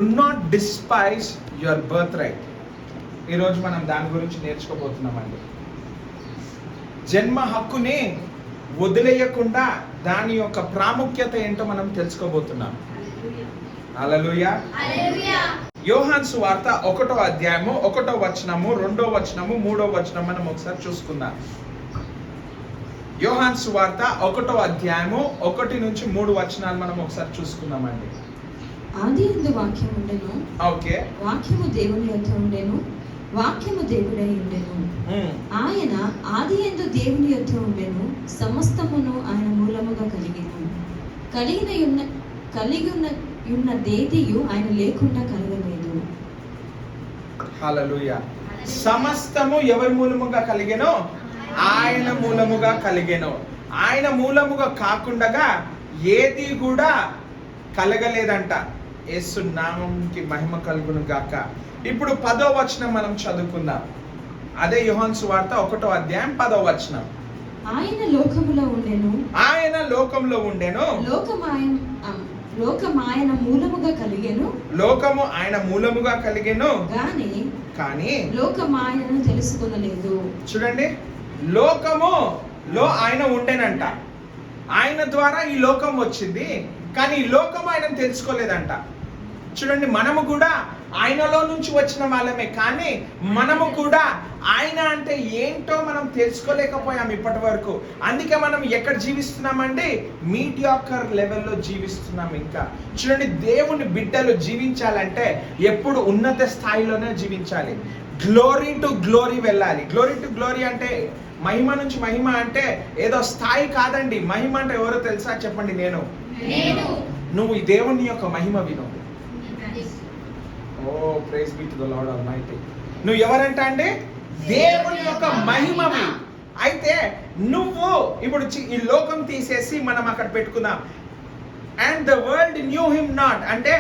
Do not despise your birth right. ఈరోజు మనం దాని గురించి నేర్చుకోబోతున్నామండి. జన్మ హక్కుని వదిలేయకుండా దాని యొక్క ప్రాముఖ్యత ఏంటో మనం తెలుసుకోబోతున్నాం. హల్లెలూయా. యోహాను సువార్త 1వ అధ్యాయము 1వ వచనము 2వ వచనము 3వ వచనం మనం ఒకసారి చూసుకుందాం. యోహాను సువార్త 1వ అధ్యాయము 1 నుంచి 3 వచనాలు మనం ఒకసారి చూసుకుందామండి. ఆదియందు వాక్యం ఉండెను, ఓకే. వాక్యము దేవుని యొద్ద ఉండెను, వాక్యము దేవుడై ఉండెను. ఆయన ఆదియందు దేవుని యొద్ద ఉండెను, సమస్తమును ఆయన మూలముగా కలిగిన దేదియు ఆయన లేకుండా కలగలేదు. హల్లెలూయా. సమస్తము ఎవరి మూలముగా కలిగెనో? ఆయన మూలముగా కలిగెను. ఆయన మూలముగా కాకుండా ఏది కూడా కలగలేదంట. యేసు నామంకి మహిమ కలుగును గాక. ఇప్పుడు 10వ వచనం మనం చదువుకుందాం. అదే యోహాను సువార్త 1వ అధ్యాయం 10వ వచనం. ఆయన లోకములో ఉండెను, ఆయన లోకంలో ఉండెను, లోకము ఆయన మూలముగా కలిగెను, లోకము ఆయన మూలముగా కలిగెను, కానీ లోకము ఆయనను తెలుసుకొనలేదు. చూడండి, లోకములో ఆయన ఉండేనంట. ఆయన ద్వారా ఈ లోకం వచ్చింది, కానీ ఈ లోకం ఆయనను తెలుసుకోలేదంట. చూడండి, మనము కూడా ఆయనలో నుంచి వచ్చిన వాళ్ళమే, కానీ మనము కూడా ఆయన అంటే ఏంటో మనం తెలుసుకోలేకపోయాం ఇప్పటి వరకు. అందుకే మనం ఎక్కడ జీవిస్తున్నామండి? మీడియాకర్ లెవెల్లో జీవిస్తున్నాం. ఇంకా చూడండి, దేవుని బిడ్డలు జీవించాలంటే ఎప్పుడు ఉన్నత స్థాయిలోనే జీవించాలి. గ్లోరీ టు గ్లోరీ వెళ్ళాలి. గ్లోరీ టు గ్లోరీ అంటే మహిమ నుంచి మహిమ అంటే ఏదో స్థాయి కాదండి. మహిమ అంటే ఎవరో తెలుసా? చెప్పండి. నువ్వు ఈ దేవుని యొక్క మహిమ విను. O praise be to the Lord almighty. నువ్వు ఎవరంట అంటే దేవుని యొక్క మహిమవి. అయితే నువ్వు ఇప్పుడు ఈ లోకం తీసేసి మనం అక్కడ పెట్టుకుందాం. And the world new him not అంటే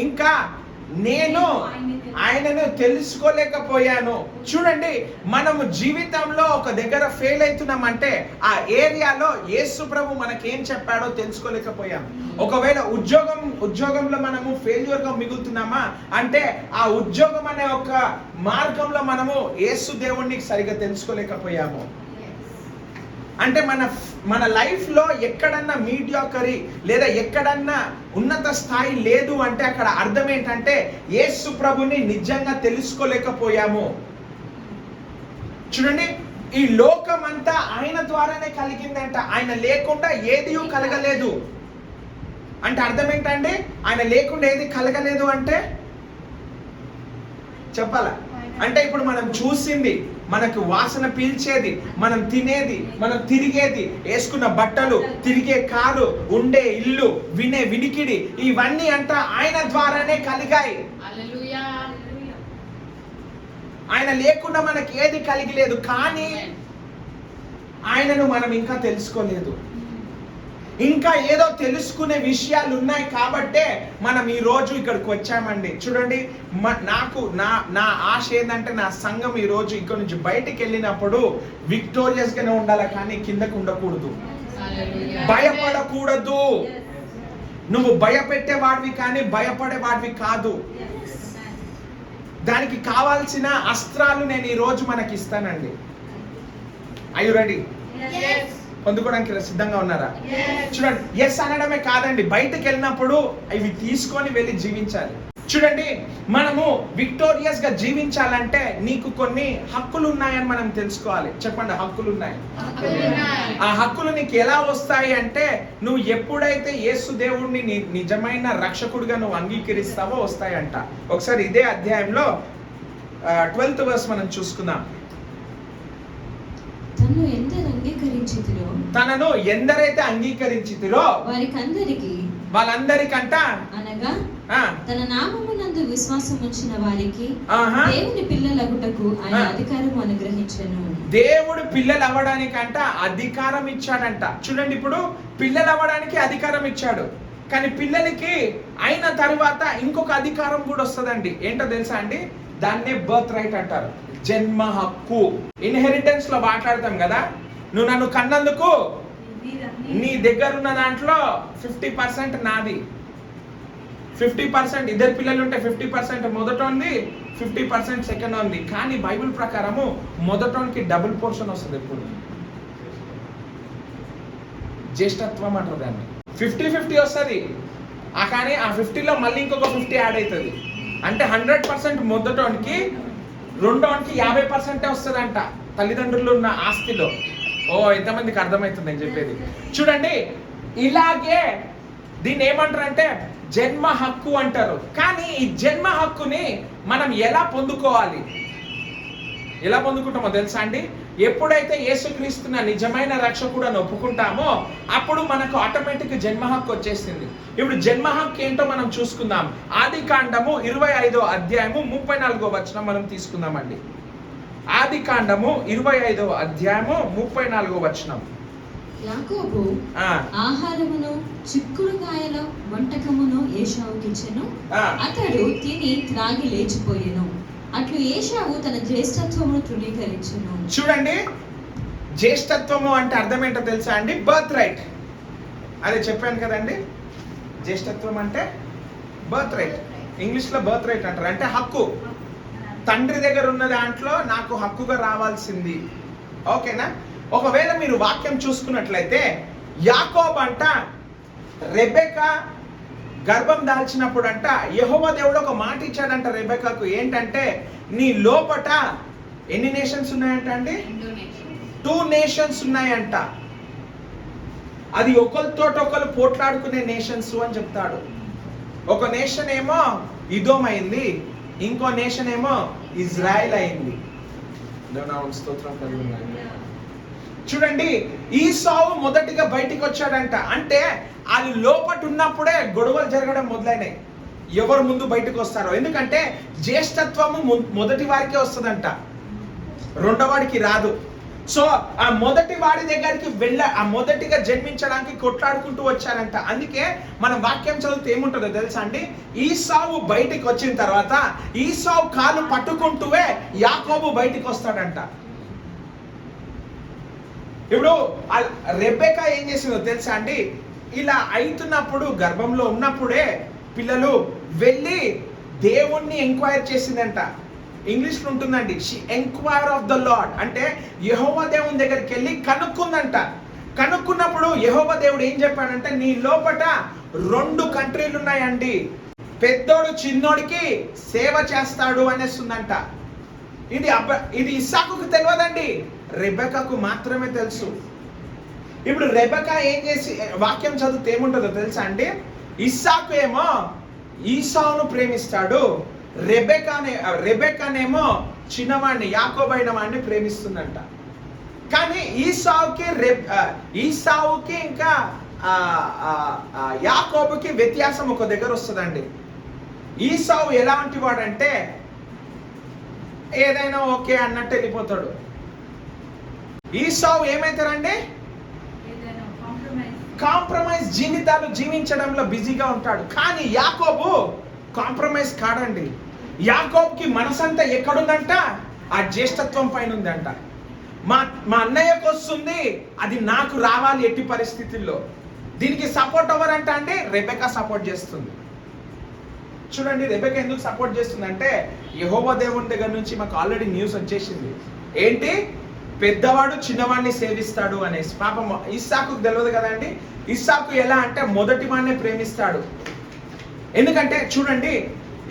ఇంకా నేను ఆయనను తెలుసుకోలేకపోయాను. చూడండి, మనము జీవితంలో ఒక దగ్గర ఫెయిల్ అవుతున్నామంటే ఆ ఏరియాలో యేసు ప్రభు మనకేం చెప్పాడో తెలుసుకోలేకపోయాం. ఒకవేళ ఉద్యోగంలో మనము ఫెయిల్యూర్ గా మిగులుతున్నామా అంటే ఆ ఉద్యోగం అనే ఒక మార్గంలో మనము యేసు దేవుణ్ణి సరిగా తెలుసుకోలేకపోయాము. అంటే మన లైఫ్ లో ఎక్కడన్నా మీడియాకరీ లేదా ఎక్కడన్నా ఉన్నత స్థాయి లేదు అంటే అక్కడ అర్థం ఏంటంటే యేసు ప్రభుని నిజంగా తెలుసుకోలేకపోయాము. చూడండి, ఈ లోకం అంతా ఆయన ద్వారానే కలిగిందంట. ఆయన లేకుండా ఏది కలగలేదు. అంటే అర్థం ఏంటంటే ఆయన లేకుండా ఏది కలగలేదు అంటే చెప్పాలా? అంటే ఇప్పుడు మనం చూసింది, మనకు వాసన పీల్చేది, మనం తినేది, మనం తిరిగేది, వేసుకున్న బట్టలు, తిరిగే కారు, ఉండే ఇల్లు, వినే వినికిడి, ఇవన్నీ అంట ఆయన ద్వారానే కలిగాయి. ఆయన లేకుండా మనకి ఏది కలిగలేదు. కానీ ఆయనను మనం ఇంకా తెలుసుకోలేదు. ఇంకా ఏదో తెలుసుకునే విషయాలు ఉన్నాయి కాబట్టే మనం ఈ రోజు ఇక్కడికి వచ్చామండి. చూడండి, నా ఆశ ఏంటంటే నా సంఘం ఈ రోజు ఇక్కడ నుంచి బయటికి వెళ్ళినప్పుడు విక్టోరియస్ గానే ఉండాలి, కానీ కిందకు ఉండకూడదు, భయపడకూడదు. నువ్వు భయపెట్టేవాడివి కానీ భయపడేవాడివి కాదు. దానికి కావాల్సిన అస్త్రాలు నేను ఈ రోజు మనకి ఇస్తానండి. Are you ready? పొందుకోవడానికి సిద్ధంగా ఉన్నారా? చూడండి, ఎస్ అనడమే కాదండి, బయటకు వెళ్ళినప్పుడు ఇవి తీసుకొని వెళ్ళి జీవించాలి. చూడండి, మనము విక్టోరియస్ గా జీవించాలంటే నీకు కొన్ని హక్కులు ఉన్నాయని మనం తెలుసుకోవాలి. చెప్పండి, హక్కులు ఉన్నాయి. ఆ హక్కులు నీకు ఎలా వస్తాయి అంటే నువ్వు ఎప్పుడైతే యేసు దేవుడిని నిజమైన రక్షకుడిగా నువ్వు అంగీకరిస్తావో వస్తాయంట. ఒకసారి ఇదే అధ్యాయంలో 12th verse మనం చూసుకుందాం. తనను ఎందరైతే అంగీకరించితిరో వాళ్ళందరికంట అనగా తన నామమునందు విశ్వాసం ఉంచిన వారికి దేవుని పిల్లలగుటకు ఆయన అధికారం అనుగ్రహించెను. దేవుడు పిల్లలు అవ్వడానికంట అధికారం ఇచ్చాడంట. చూడండి, ఇప్పుడు పిల్లలు అవ్వడానికి అధికారం ఇచ్చాడు, కానీ పిల్లలకి అయిన తర్వాత ఇంకొక అధికారం కూడా వస్తుందండి. ఏంటో తెలుసా అండి? దాన్నే బర్త్ రైట్ అంటారు, జన్మ హక్కు. ఇన్హెరిటెన్స్ లో మాట్లాడతాం కదా, నువ్వు నన్ను కన్నందుకు నీ దగ్గర ఉన్న దాంట్లో 50% నాది, 50% ఇద్దరు పిల్లలు ఉంటే 50% మొదటోంది, 50% సెకండ్ ఉంది. కానీ బైబిల్ ప్రకారము మొదటోనికి డబుల్ పోర్షన్ వస్తుంది ఎప్పుడు. జ్యేష్ఠత్వం అంటారు దాన్ని. 50-50 వస్తుంది, కానీ ఆ 50లో మళ్ళీ ఇంకొక 50 యాడ్ అవుతుంది. అంటే 100% మొదటోనికి, రెండోనికి 50% వస్తుందంట తల్లిదండ్రులు ఉన్న ఆస్తిలో. ఓ, ఎంతమందికి అర్థమవుతుంది నేను చెప్పేది? చూడండి, ఇలాగే దీన్ని ఏమంటారంటే జన్మ హక్కు అంటారు. కానీ ఈ జన్మ హక్కుని మనం ఎలా పొందుకోవాలి, ఎలా పొందుకుంటామో తెలుసా అండి? ఎప్పుడైతే యేసుక్రీస్తున్న నిజమైన రక్షకుడు అని ఒప్పుకుంటామో అప్పుడు మనకు ఆటోమేటిక్ జన్మ హక్కు వచ్చేసింది. ఇప్పుడు జన్మ హక్కు ఏంటో మనం చూసుకుందాం. ఆదికాండము 25వ అధ్యాయము 34వ వచనం మనం తీసుకుందామండి. ఆదికాండము 25వ అధ్యాయము 34వ వచనం. యాకోబు ఆహారమును చిక్కుడుకాయల వంటకమును ఏశావుకిచ్చెను. అతడు తిని త్రాగి లేచిపోయెను. అట్లు ఏశావు తన జ్యేష్ఠత్వమును తృణీకరించెను. చూడండి, జ్యేష్ఠత్వము అంటే అర్థం ఏంటో తెలుసా అండి? Birth right. అదే చెప్పాను కదండి, జ్యేష్ఠత్వం అంటే బర్త్ రైట్. ఇంగ్లీష్లో బర్త్ రైట్ అంటారు, అంటే హక్కు. తండ్రి దగ్గర ఉన్న దాంట్లో నాకు హక్కుగా రావాల్సింది. ఓకేనా? ఒకవేళ మీరు వాక్యం చూసుకున్నట్లయితే యాకోబు అంట రెబెకా గర్భం దాల్చినప్పుడు అంట యెహోవా దేవుడు ఒక మాట ఇచ్చాడంట రెబెకాకు. ఏంటంటే, నీ లోపట ఎన్ని నేషన్స్ ఉన్నాయంట అండి? 2 నేషన్స్ ఉన్నాయంట. అది ఒకరితోటొకరు పోట్లాడుకునే నేషన్స్ అని చెప్తాడు. ఒక నేషన్ ఏమో ఇదోమ్ అయింది, ఇంకో నేషన్ ఏమో ఇజ్రాయెల్ అయింది. స్తోత్రం కలుగును. చూడండి, ఈసావు మొదటిగా బయటికి వచ్చాడంట. అంటే అది లోపట ఉన్నప్పుడే గొడవలు జరగడం మొదలైనాయి. ఎవరు ముందు బయటకు వస్తారో. ఎందుకంటే జ్యేష్ఠత్వము మొదటి వారికే వస్తుందంట, రెండోవాడికి రాదు. సో ఆ మొదటి వాడి దగ్గరికి ఆ మొదటిగా జన్మించడానికి కొట్లాడుకుంటూ వచ్చారంట. అందుకే మనం వాక్యం చదివితే ఏముంటుందో తెలుసా అండి? ఈసావు బయటికి వచ్చిన తర్వాత ఈసావు కాలు పట్టుకుంటూవే యాకోబు బయటికి వస్తాడంట. ఇప్పుడు రెబెకా ఏం చేసిందో తెలుసా అండి? ఇలా అవుతున్నప్పుడు, గర్భంలో ఉన్నప్పుడే పిల్లలు వెళ్ళి దేవుణ్ణి ఎంక్వైర్ చేసిందంట. ఇంగ్లీష్లో ఉంటుందండి, she enquire of the lord. అంటే యెహోవా దేవుని దగ్గరికి వెళ్ళి కనుక్కుందంట. కనుక్కున్నప్పుడు యెహోవా దేవుడు ఏం చెప్పాడంటే, నీ లోపట 2 కంట్రీలు ఉన్నాయండి, పెద్దోడు చిన్నోడికి సేవ చేస్తాడు అనేస్తుందంట. ఇది ఇస్సాకుకు తెలియదండి, రెబెకాకు మాత్రమే తెలుసు. ఇప్పుడు రెబెకా ఏం చేసి వాక్యం చదివితే ఏముంటుందో తెలుసా అండి? ఇస్సాకు ఏమో ఈసావును ప్రేమిస్తాడు, రెబెకానేమో చిన్నవాడిని యాకోబైన వాడిని ప్రేమిస్తుందంట. కానీ ఈసావుకి ఇంకా యాకోబుకి వ్యత్యాసం ఒక దగ్గర వస్తుందండి. ఈసావు ఎలాంటి వాడంటే ఏదైనా ఓకే అన్నట్టు వెళ్ళిపోతాడు. ఈసావు ఏమైతారండి? కాంప్రమైజ్ జీవితాలు జీవించడంలో బిజీగా ఉంటాడు. కానీ యాకోబు కాంప్రమైజ్ కాడండి. యాకోబుకి మనసంతా ఎక్కడుందంట? ఆ జ్యేష్ఠత్వం పైన ఉందంట. మా అన్నయ్యకు వస్తుంది, అది నాకు రావాలి ఎట్టి పరిస్థితుల్లో. దీనికి సపోర్ట్ ఎవరంట అండి? రెబెకా సపోర్ట్ చేస్తుంది. చూడండి, రెబెకా ఎందుకు సపోర్ట్ చేస్తుందంటే, యెహోవా దేవుని దగ్గర నుంచి మాకు ఆల్రెడీ న్యూస్ వచ్చేసింది. ఏంటి? పెద్దవాడు చిన్నవాడిని సేవిస్తాడు అనేసి. పాపం ఇస్సాకుకు తెలియదు కదండి. ఇస్సాకు ఎలా అంటే మొదటి వాడిని ప్రేమిస్తాడు. ఎందుకంటే చూడండి,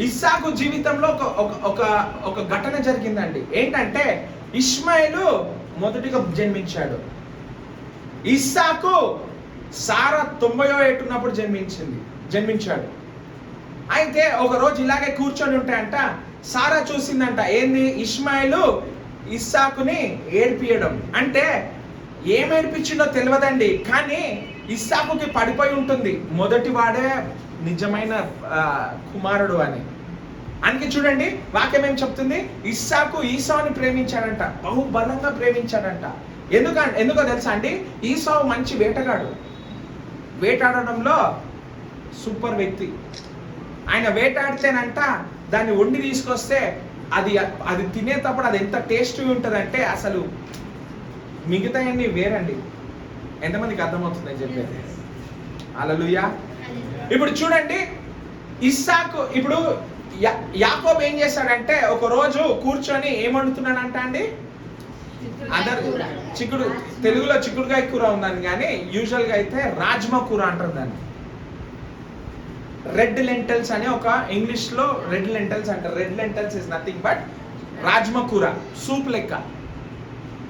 ఇస్సాకు జీవితంలో ఒక ఘటన జరిగిందండి. ఏంటంటే ఇష్మాయేలు మొదటిగా జన్మించాడు. ఇస్సాకు సారా 90 ఏట ఉన్నప్పుడు జన్మించాడు. అయితే ఒక రోజు ఇలాగే కూర్చొని ఉంటాయంట. సారా చూసిందంట, ఏంది? ఇష్మాయేలు ఇస్సాకుని ఏడ్పియడం. అంటే ఏం ఏడ్పించిందో తెలియదండి, కానీ ఇస్సాకుకి పడిపోయి ఉంటుంది మొదటి వాడే నిజమైన కుమారుడు అని. అందుకే చూడండి వాక్యం ఏం చెప్తుంది? ఇస్సాకు ఈసావుని ప్రేమించాడంట, బహుబలంగా ప్రేమించాడంట. ఎందుకో తెలుసా అండి? ఈసావు మంచి వేటగాడు, వేటాడడంలో సూపర్ వ్యక్తి. ఆయన వేటాడితేనంట దాన్ని వండి తీసుకొస్తే అది తినేటప్పుడు అది ఎంత టేస్ట్గా ఉంటుందంటే అసలు మిగతాయన్నీ వేరండి. ఎంతమందికి అర్థమవుతుందని చెప్పేది? హల్లెలూయా. ఇప్పుడు చూడండి, ఇస్సాకు ఇప్పుడు యాకోబు ఏం చేశాడంటే ఒక రోజు కూర్చొని ఏం వండుతున్నాడంట అండి, చిక్కుడు, తెలుగులో చిక్కుడుకాయ కూర ఉందని కానీ యూజువల్ గా అయితే రాజ్మా కూర అంటారు దాన్ని. రెడ్ లెంటల్స్ అని ఒక ఇంగ్లీష్ లో రెడ్ లెంటల్స్ అంటారు. Red lentils is nothing but rajma కూర, సూప్ లెక్క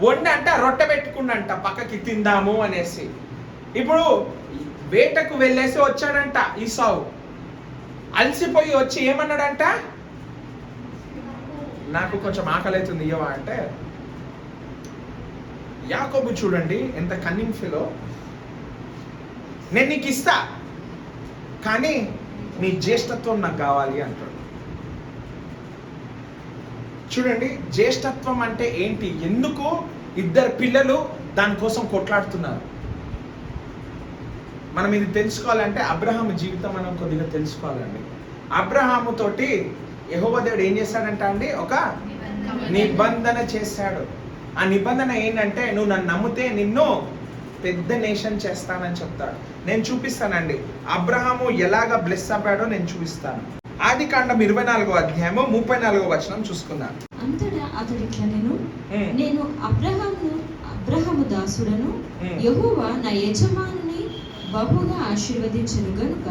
వండి అంట రొట్టె పెట్టుకుండంట పక్కకి తిందాము అనేసి. ఇప్పుడు వేటకు వెళ్ళేసి వచ్చాడంట ఈసావు, అలసిపోయి వచ్చి ఏమన్నాడంట, నాకు కొంచెం ఆకలి అవుతుంది ఇయ్యవా అంటే, యాకోబు చూడండి ఎంత కన్నింగ్ ఫెలో, నేను నీకు ఇస్తా కానీ నీ జ్యేష్ఠత్వం నాకు కావాలి అంటాడు. చూడండి జ్యేష్ఠత్వం అంటే ఏంటి, ఎందుకు ఇద్దరు పిల్లలు దానికోసం కొట్లాడుతున్నారు. మనం ఇది తెలుసుకోవాలంటే అబ్రహాము జీవితం మనం కొద్దిగా తెలుసుకోవాలండి. అబ్రహాము తోటి యెహోవా దేవుడు ఏం చేశాడంట అండి, ఒక నిబంధన చేశాడు. ఆ నిబంధన ఏంటంటే, నువ్వు నన్ను నమ్మితే నిన్ను పెద్ద నేషన్ చేస్తానని చెప్తాడు. నేను చూపిస్తానండి అబ్రహాము ఎలాగ బ్లెస్ అవ్వాడో నేను చూపిస్తాను. ఆదికాండం 24వ అధ్యాయము 34వ వచనం చూసుకుందాం. అంతటా అతడు ఇట్లా నేను అబ్రహాము దాసుడను, యెహోవా నా యజమానుని బహుగా ఆశీర్వదించును గనుక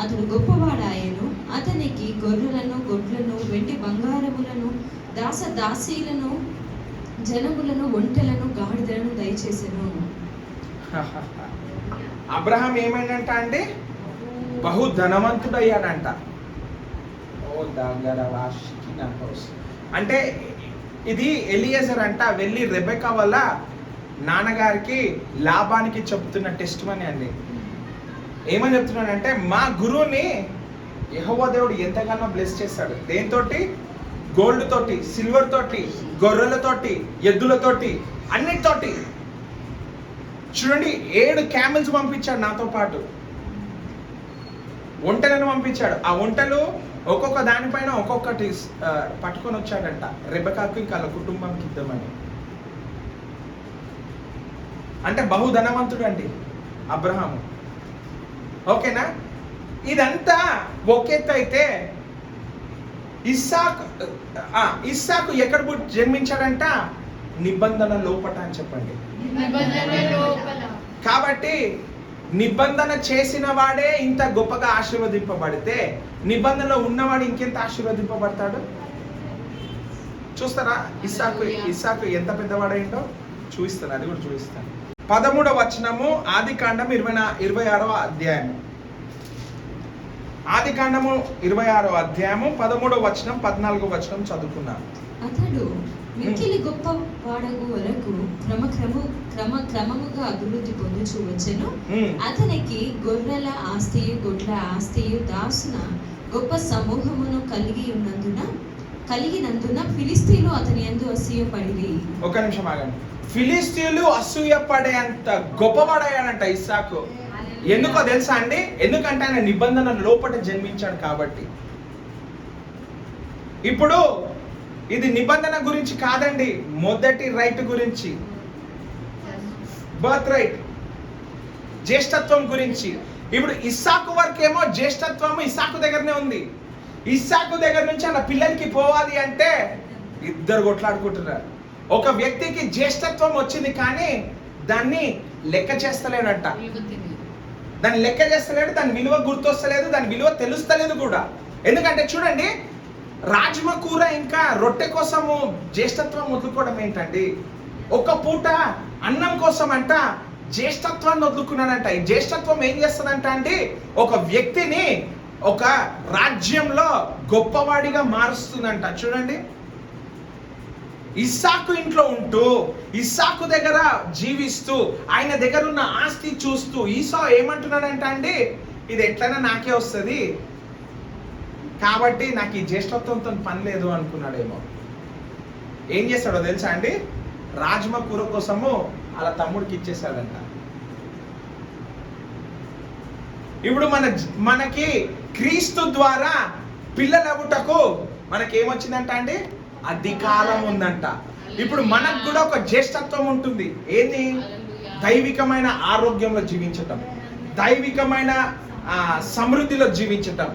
అతడు గొప్పవాడాయను. అతనికి గొర్రెలను, గొడ్లను, వెండి బంగారములను, దాసీలను, జనములను, ఒంటెలను, గాడిదలను దయచేసెను. అబ్రహాం ఏమైందంట అండి, బహు ధనవంతుడయ్యాడంట. అంటే ఇది ఎలియజర్ అంట వెళ్ళి రెబెకా వల్ల నాన్నగారికి లాభానికి చెప్తున్న టెస్ట్ మనీ అండి. ఏమని చెప్తున్నాడంటే, మా గురువుని యెహోవా దేవుడు ఎంతగానో బ్లెస్ చేశాడు. దేనితోటి, గోల్డ్ తోటి, సిల్వర్ తోటి, గొర్రెలతోటి, ఎద్దులతోటి, అన్నిటితోటి. చూడండి 7 క్యామెల్స్ పంపించాడు నాతో పాటు, ఒంటెలను పంపించాడు. ఆ ఒంటెలు ఒక్కొక్క దానిపైన ఒక్కొక్కటి పట్టుకొని వచ్చాడంట రెబెకాకు ఇంకా వాళ్ళ కుటుంబంకి ఇద్దామని. అంటే బహు ధనవంతుడు అండి అబ్రహాము. ఓకేనా, ఇదంతా ఒకెత్త అయితే ఇస్సాకు ఎక్కడ జన్మించాడంట, నిబంధన లోపట అని చెప్పండి. కాబట్టి నిబంధన చేసిన వాడే ఇంత గొప్పగా ఆశీర్వదింపబడితే నిబంధనలో ఉన్నవాడు ఇంకెంత ఆశీర్వదింపబడతాడు చూస్తారా. ఇస్సాకు ఎంత పెద్దవాడైందో చూపిస్తాను, అది కూడా చూపిస్తాను. 13వ వచనము ఆదికాండం 26వ అధ్యాయము. ఆదికాండము 26వ అధ్యాయము 13వ వచనం 14వ వచనం చదువుకున్నాం. అతడు మిక్కిలి గొప్ప వాడగు వరకు క్రమముగా అభివృద్ధి పొందుచూ వచ్చెను. అతనికి గొర్రెల ఆస్తియు, గొడ్ల ఆస్తియు, దాసున గొప్ప సమూహమును కలిగినందున ఫిలిస్తీయులు అతని యందు అసూయపడిరి. ఒక నిమిషం ఆగండి. ఫిలిస్తీయులు అసూయపడే అంత గొప్పవాడయ్యాడంట ఇస్సాకు. ఎందుకో తెలుసా అండి, ఎందుకంటే ఆయన నిబంధన లోపట జన్మించాడు కాబట్టి. ఇప్పుడు ఇది నిబంధన గురించి కాదండి, మొదటి రైట్ గురించి, బర్త్ రైట్, జ్యేష్ఠత్వం గురించి. ఇప్పుడు ఇస్సాకు వరకేమో జ్యేష్ఠత్వము ఇస్సాకు దగ్గరనే ఉంది. ఇస్సాకు దగ్గర నుంచి అలా పిల్లలకి పోవాలి అంటే ఇద్దరు కొట్లాడుకుంటున్నారు. ఒక వ్యక్తికి జ్యేష్ఠత్వం వచ్చింది కానీ దాన్ని లెక్క చేస్తలేడంట, దాన్ని లెక్క చేస్తలేడు, దాని విలువ గుర్తొస్తలేదు, దాని విలువ తెలుస్తలేదు కూడా. ఎందుకంటే చూడండి, రాజ్మా కూర ఇంకా రొట్టె కోసము జ్యేష్ఠత్వం వదులుకోవడం ఏంటండి. ఒక పూట అన్నం కోసం అంట జ్యేష్ఠత్వాన్ని వదులుకున్నాడంట. ఈ జ్యేష్ఠత్వం ఏం చేస్తుందంట అండి, ఒక వ్యక్తిని ఒక రాజ్యంలో గొప్పవాడిగా మారుస్తుందంట. చూడండి, ఇస్సాకు ఇంట్లో ఉంటూ, ఇస్సాకు దగ్గర జీవిస్తూ, ఆయన దగ్గర ఉన్న ఆస్తి చూస్తూ ఈసా ఏమంటున్నాడంట అండి, ఇది ఎట్లైనా నాకే వస్తుంది కాబట్టి నాకు ఈ జ్యేష్ఠత్వంతో పని లేదు అనుకున్నాడేమో. ఏం చేస్తాడో తెలుసా అండి, రాజ్మా కూర కోసము అలా తమ్ముడికి ఇచ్చేసాడంట. ఇప్పుడు మనకి క్రీస్తు ద్వారా పిల్లలవుటకు మనకేమొచ్చిందంట అండి, అధికారం ఉందంట. ఇప్పుడు మనకు కూడా ఒక జ్యేష్ఠత్వం ఉంటుంది. ఏంది, దైవికమైన ఆరోగ్యంలో జీవించటం, దైవికమైన సమృద్ధిలో జీవించటం,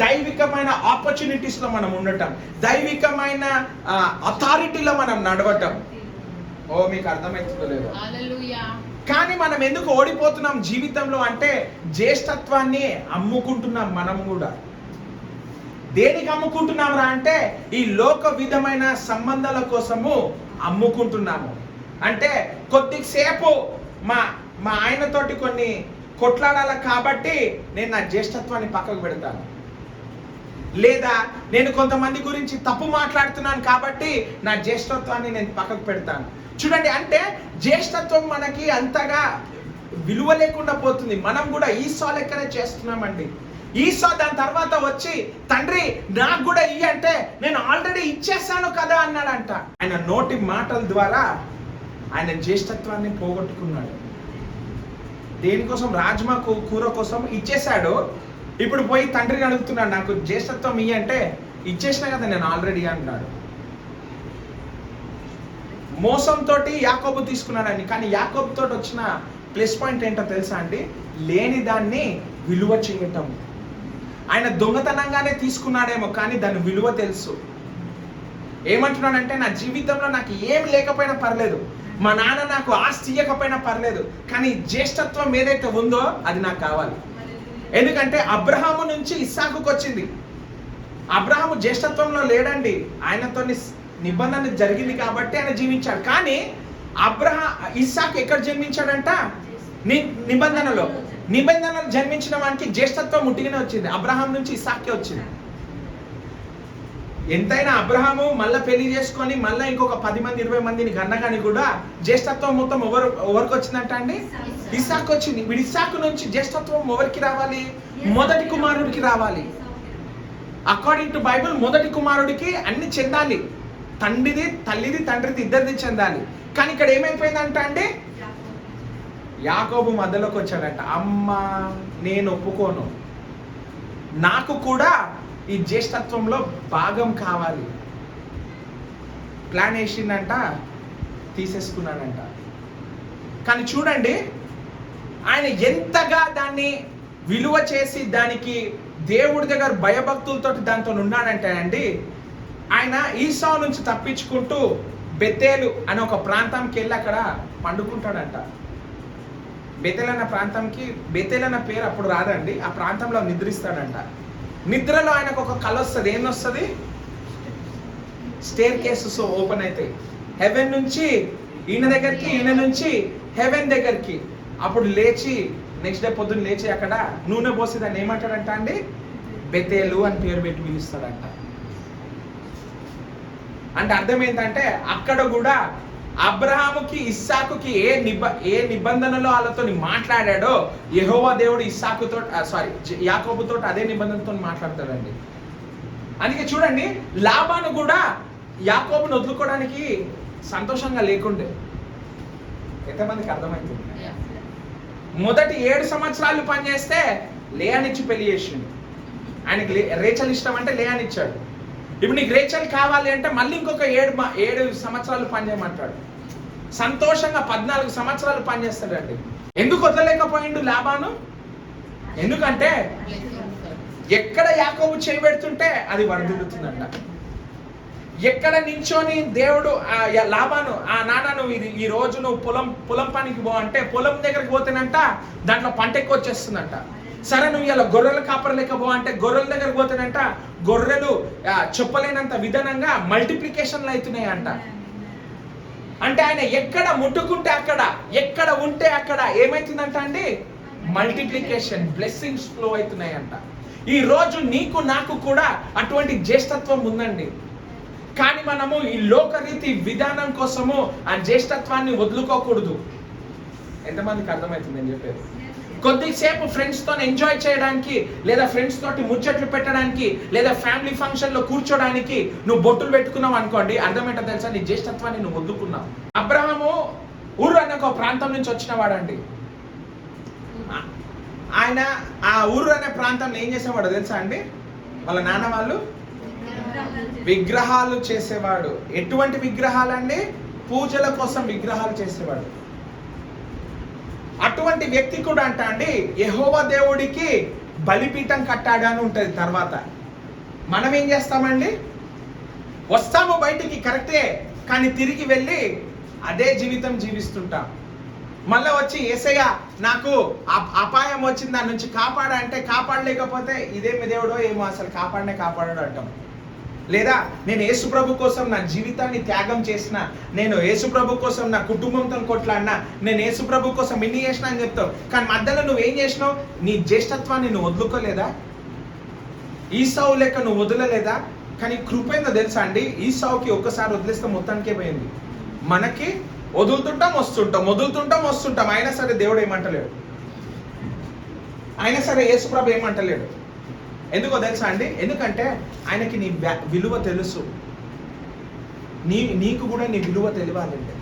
దైవికమైన ఆపర్చునిటీస్లో మనం ఉండటం, దైవికమైన అథారిటీలో మనం నడవటం. ఓ మీకు అర్థమవుతుందో లేదో. కానీ మనం ఎందుకు ఓడిపోతున్నాం జీవితంలో అంటే జ్యేష్ఠత్వాన్ని అమ్ముకుంటున్నాం. మనం కూడా దేనికి అమ్ముకుంటున్నాం రా అంటే ఈ లోక విధమైన సంబంధాల కోసము అమ్ముకుంటున్నాము. అంటే కొద్దిసేపు మా ఆయనతోటి కొన్ని కొట్లాడాలి కాబట్టి నేను నా జ్యేష్ఠత్వాన్ని పక్కకు పెడతాను, లేదా నేను కొంతమంది గురించి తప్పు మాట్లాడుతున్నాను కాబట్టి నా జ్యేష్ఠత్వాన్ని నేను పక్కకు పెడతాను. చూడండి, అంటే జ్యేష్ఠత్వం మనకి అంతగా విలువ లేకుండా పోతుంది. మనం కూడా ఈసా లెక్కనే చేస్తున్నామండి. ఈసా దాని తర్వాత వచ్చి తండ్రి నాకు కూడా ఇయ్యి అంటే నేను ఆల్రెడీ ఇచ్చేసాను కదా అన్నాడంట. ఆయన నోటి మాటల ద్వారా ఆయన జ్యేష్ఠత్వాన్ని పోగొట్టుకున్నాడు. దేనికోసం? రాజ్మా కూర కోసం ఇచ్చేశాడు. ఇప్పుడు పోయి తండ్రిని అడుగుతున్నాడు నాకు జ్యేష్ఠత్వం ఇయ్యి అంటే ఇచ్చేసినా కదా నేను ఆల్రెడీ అన్నాడు. మోసంతో యాకోబు తీసుకున్నాడని. కానీ యాకోబు తోటి వచ్చిన ప్లస్ పాయింట్ ఏంటో తెలుసా అండి? లేని దాన్ని విలువ చేయటం. ఆయన దొంగతనంగానే తీసుకున్నాడేమో కానీ దాని విలువ తెలుసు. ఏమంటున్నాడంటే నా జీవితంలో నాకు ఏం లేకపోయినా పర్లేదు, మా నాన్న నాకు ఆస్తి ఇవ్వకపోయినా పర్లేదు, కానీ జ్యేష్ఠత్వం ఏదైతే ఉందో అది నాకు కావాలి. ఎందుకంటే అబ్రహాము నుంచి ఇస్సాకుకు వచ్చింది. అబ్రహాము జ్యేష్ఠత్వంలో లేడండి, ఆయనతో నిబంధన జరిగింది కాబట్టి ఆయన జీవించాడు. కానీ ఇస్సాకు ఎక్కడ జన్మించాడంట? నిబంధనలో జన్మించిన వానికి జ్యేష్ఠత్వం ముట్టిగానే వచ్చింది. అబ్రహాం నుంచి ఇస్సాకే వచ్చింది. ఎంతైనా అబ్రహాము మళ్ళీ పెళ్లి చేసుకొని మళ్ళీ ఇంకొక 10 మంది 20 మందిని కన్నగాని కూడా జ్యేష్ఠత్వం మొత్తం ఎవరికి వచ్చిందంట అండి? ఇస్సాకు వచ్చింది. వీడి ఇస్సాకు నుంచి జ్యేష్ఠత్వం ఎవరికి రావాలి? మొదటి కుమారుడికి రావాలి. అకార్డింగ్ టు బైబిల్ మొదటి కుమారుడికి అన్ని చెందాలి. తండ్రిది, తల్లిది, తండ్రిది ఇద్దరిది చెందాలి. కానీ ఇక్కడ ఏమైపోయిందంట అండి? యాకోబు మధ్యలోకి వచ్చాడంట. అమ్మా నేను ఒప్పుకోను, నాకు కూడా ఈ జ్యేష్ఠత్వంలో భాగం కావాలి. ప్లాన్ వేసిందంట, తీసేసుకున్నాడంట. కానీ చూడండి ఆయన ఎంతగా దాన్ని విలువ చేసి దానికి దేవుడి దగ్గర భయభక్తులతో దాంతో ఉన్నాడంటే అండి, ఆయన ఈసా నుంచి తప్పించుకుంటూ బెతేలు అనే ఒక ప్రాంతంకి వెళ్ళి అక్కడ పండుకుంటాడంట. బెతేల్ అన్న ప్రాంతంకి, బెతేల్ అన్న పేరు అప్పుడు రాదండి, ఆ ప్రాంతంలో నిద్రిస్తాడంట. నిద్రలో ఆయనకు ఒక కళ వస్తుంది. ఏం వస్తుంది? స్టేర్ కేసెస్ ఓపెన్ అవుతాయి. హెవెన్ నుంచి ఈయన దగ్గరికి, ఈయన నుంచి హెవెన్ దగ్గరికి. అప్పుడు లేచి నెక్స్ట్ డే పొద్దున్న లేచి అక్కడ నూనె పోసి దాన్ని ఏమంటాడంట అండి? బెతేలు అని పేరు పెట్టి పిలుస్తాడంట. అంటే అర్థం ఏంటంటే అక్కడ కూడా అబ్రహాముకి ఇస్సాకుకి ఏ నిబంధనలో వాళ్ళతో మాట్లాడాడో యెహోవా దేవుడు ఇస్సాకుతో యాకోబుతో అదే నిబంధనతో మాట్లాడతాడండి. అందుకే చూడండి లాబాను కూడా యాకోబుని వదులుకోవడానికి సంతోషంగా లేకుండే. ఎంతమందికి అర్థమవుతుంది? మొదటి 7 సంవత్సరాలు పనిచేస్తే లేయానిచ్చి పెళ్లి చేసిండు. ఆయనకి రేచల్ ఇష్టం అంటే లేయానిచ్చాడు. ఇప్పుడు నీకు రేచల్ కావాలి అంటే మళ్ళీ ఇంకొక 7 సంవత్సరాలు పనిచేయమంటాడు. సంతోషంగా 14 సంవత్సరాలు పనిచేస్తాడండి. ఎందుకు వదలలేకపోయిండు లాబాను? ఎందుకంటే ఎక్కడ యాకోబు చేయబెడుతుంటే అది వర్ధిల్లుతుందంట. ఎక్కడ నించోని దేవుడు లాబాను నాన్న నువ్వు ఈ రోజు నువ్వు పొలం పనికి పో అంటే పొలం దగ్గరికి పోతేనంట దాంట్లో పంట ఎక్కువ వచ్చేస్తుందంట. సరే నువ్వు ఇలా గొర్రెల కాపరలేక పో అంటే గొర్రెల దగ్గరికి పోతేనంట గొర్రెలు చెప్పలేనంత విధానంగా మల్టిప్లికేషన్లు అవుతున్నాయి అంట. అంటే ఆయన ఎక్కడ ముట్టుకుంటే అక్కడ, ఎక్కడ ఉంటే అక్కడ ఏమైతుందంట అండి? మల్టిప్లికేషన్, బ్లెస్సింగ్స్ ఫ్లో అవుతున్నాయి అంట. ఈ రోజు నీకు నాకు కూడా అటువంటి జ్యేష్ఠత్వం ఉందండి. కానీ మనము ఈ లోకరీతి విధానం కోసము ఆ జ్యేష్ఠత్వాన్ని వదులుకోకూడదు. ఎంతమందికి అర్థమవుతుంది నేను చెప్పేది? కొద్దిసేపు ఫ్రెండ్స్తో ఎంజాయ్ చేయడానికి, లేదా ఫ్రెండ్స్ తోటి ముచ్చట్లు పెట్టడానికి, లేదా ఫ్యామిలీ ఫంక్షన్లో కూర్చోడానికి నువ్వు బొట్టులు పెట్టుకున్నావు అనుకోండి, అర్థమేంటో తెలుసా? నీ జ్యేష్ఠత్వాన్ని నువ్వు వదులుకున్నావు. అబ్రహాము ఊరు అనే ఒక ప్రాంతం నుంచి వచ్చిన వాడండి. ఆయన ఆ ఊరు అనే ప్రాంతంలో ఏం చేసేవాడు తెలుసా అండి? వాళ్ళ నాన్న వాళ్ళు విగ్రహాలు చేసేవాడు. ఎటువంటి విగ్రహాలండి? పూజల కోసం విగ్రహాలు చేసేవాడు. అటువంటి వ్యక్తి కూడా అంట అండి యెహోవా దేవుడికి బలిపీఠం కట్టాడు అని ఉంటుంది. తర్వాత మనం ఏం చేస్తామండి, వస్తాము బయటికి కరెక్టే, కానీ తిరిగి వెళ్ళి అదే జీవితం జీవిస్తుంటాం. మళ్ళీ వచ్చి యేసయ్య నాకు అపాయం వచ్చింది, దాని నుంచి కాపాడా అంటే కాపాడలేకపోతే ఇదేమి దేవుడో ఏమో, అసలు కాపాడాడు అంటాం. లేదా నేను యేసుప్రభు కోసం నా జీవితాన్ని త్యాగం చేసిన, నేను యేసుప్రభు కోసం నా కుటుంబంతో కొట్లాడినా, నేను యేసుప్రభు కోసం ఇన్ని చేసిన అని చెప్తావు. కానీ మధ్యలో నువ్వేం చేసినావు? నీ జ్యేష్ఠత్వాన్ని నువ్వు వదులుకోలేదా? ఈసావు లెక్క నువ్వు వదలలేదా? కానీ కృప ఏందో తెలుసా అండి, ఈసావుకి ఒక్కసారి వదిలేస్తే మొత్తానికే పోయింది. మనకి వదులుతుంటాం వస్తుంటాం, అయినా సరే దేవుడు ఏమంటలేడు, అయినా సరే యేసుప్రభు ఏమంటలేడు. ఎందుకో తెలుసా అండి, ఎందుకంటే ఆయనకి నీ విలువ తెలుసు. నీకు కూడా నీ విలువ తెలియాలంటే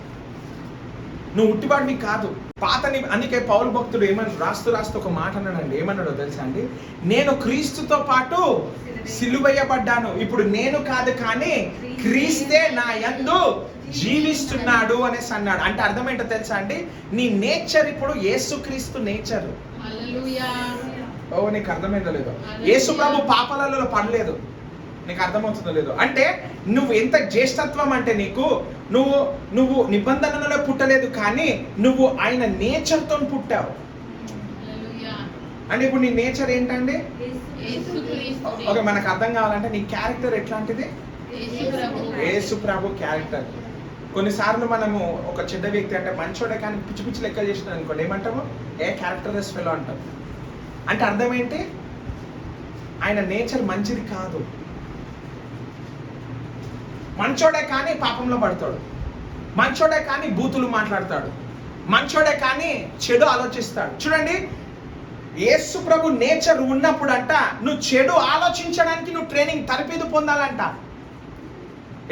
నువ్వు ఉట్టివాడివి కాదు. అందుకే పౌలు భక్తుడు రాస్తూ ఒక మాట అన్నాడండి. ఏమన్నాడో తెలుసా అండి, నేను క్రీస్తుతో పాటు సిలువేయబడ్డాను, ఇప్పుడు నేను కాదు కానీ క్రీస్తే నా యందు జీవిస్తున్నాడు అనేసి అన్నాడు. అంటే అర్థం ఏంటో తెలుసా అండి, నీ నేచర్ ఇప్పుడు యేసుక్రీస్తు నేచర్. ఓ నీకు అర్థమైందో లేదో, యేసు ప్రభు పాపాలలో పడలేదు, నీకు అర్థమవుతుందో లేదో. అంటే నువ్వు ఎంత జ్యేష్ఠత్వం అంటే నువ్వు నిబంధనలో పుట్టలేదు, కానీ నువ్వు ఆయన నేచర్తో పుట్టావు. అంటే ఇప్పుడు నీ నేచర్ ఏంటండి? ఓకే, మనకు అర్థం కావాలంటే నీ క్యారెక్టర్ ఎట్లాంటిది? యేసు ప్రభు క్యారెక్టర్. కొన్నిసార్లు మనము ఒక చెడ్డ వ్యక్తి అంటే మంచోడే కానీ పిచ్చి లెక్కలు చేసినాం అనుకోండి, ఏమంటాము? క్యారెక్టర్లెస్ ఫెలో అంటాం. అంటే అర్థం ఏంటి? ఆయన నేచర్ మంచిది కాదు. మంచోడే కానీ పాపంలో పడతాడు, మంచోడే కానీ బూతులు మాట్లాడతాడు, మంచోడే కానీ చెడు ఆలోచిస్తాడు. చూడండి, యేసు ప్రభు నేచర్ ఉన్నప్పుడు అంట నువ్వు చెడు ఆలోచించడానికి నువ్వు ట్రైనింగ్ తరబేదు పొందాలంట.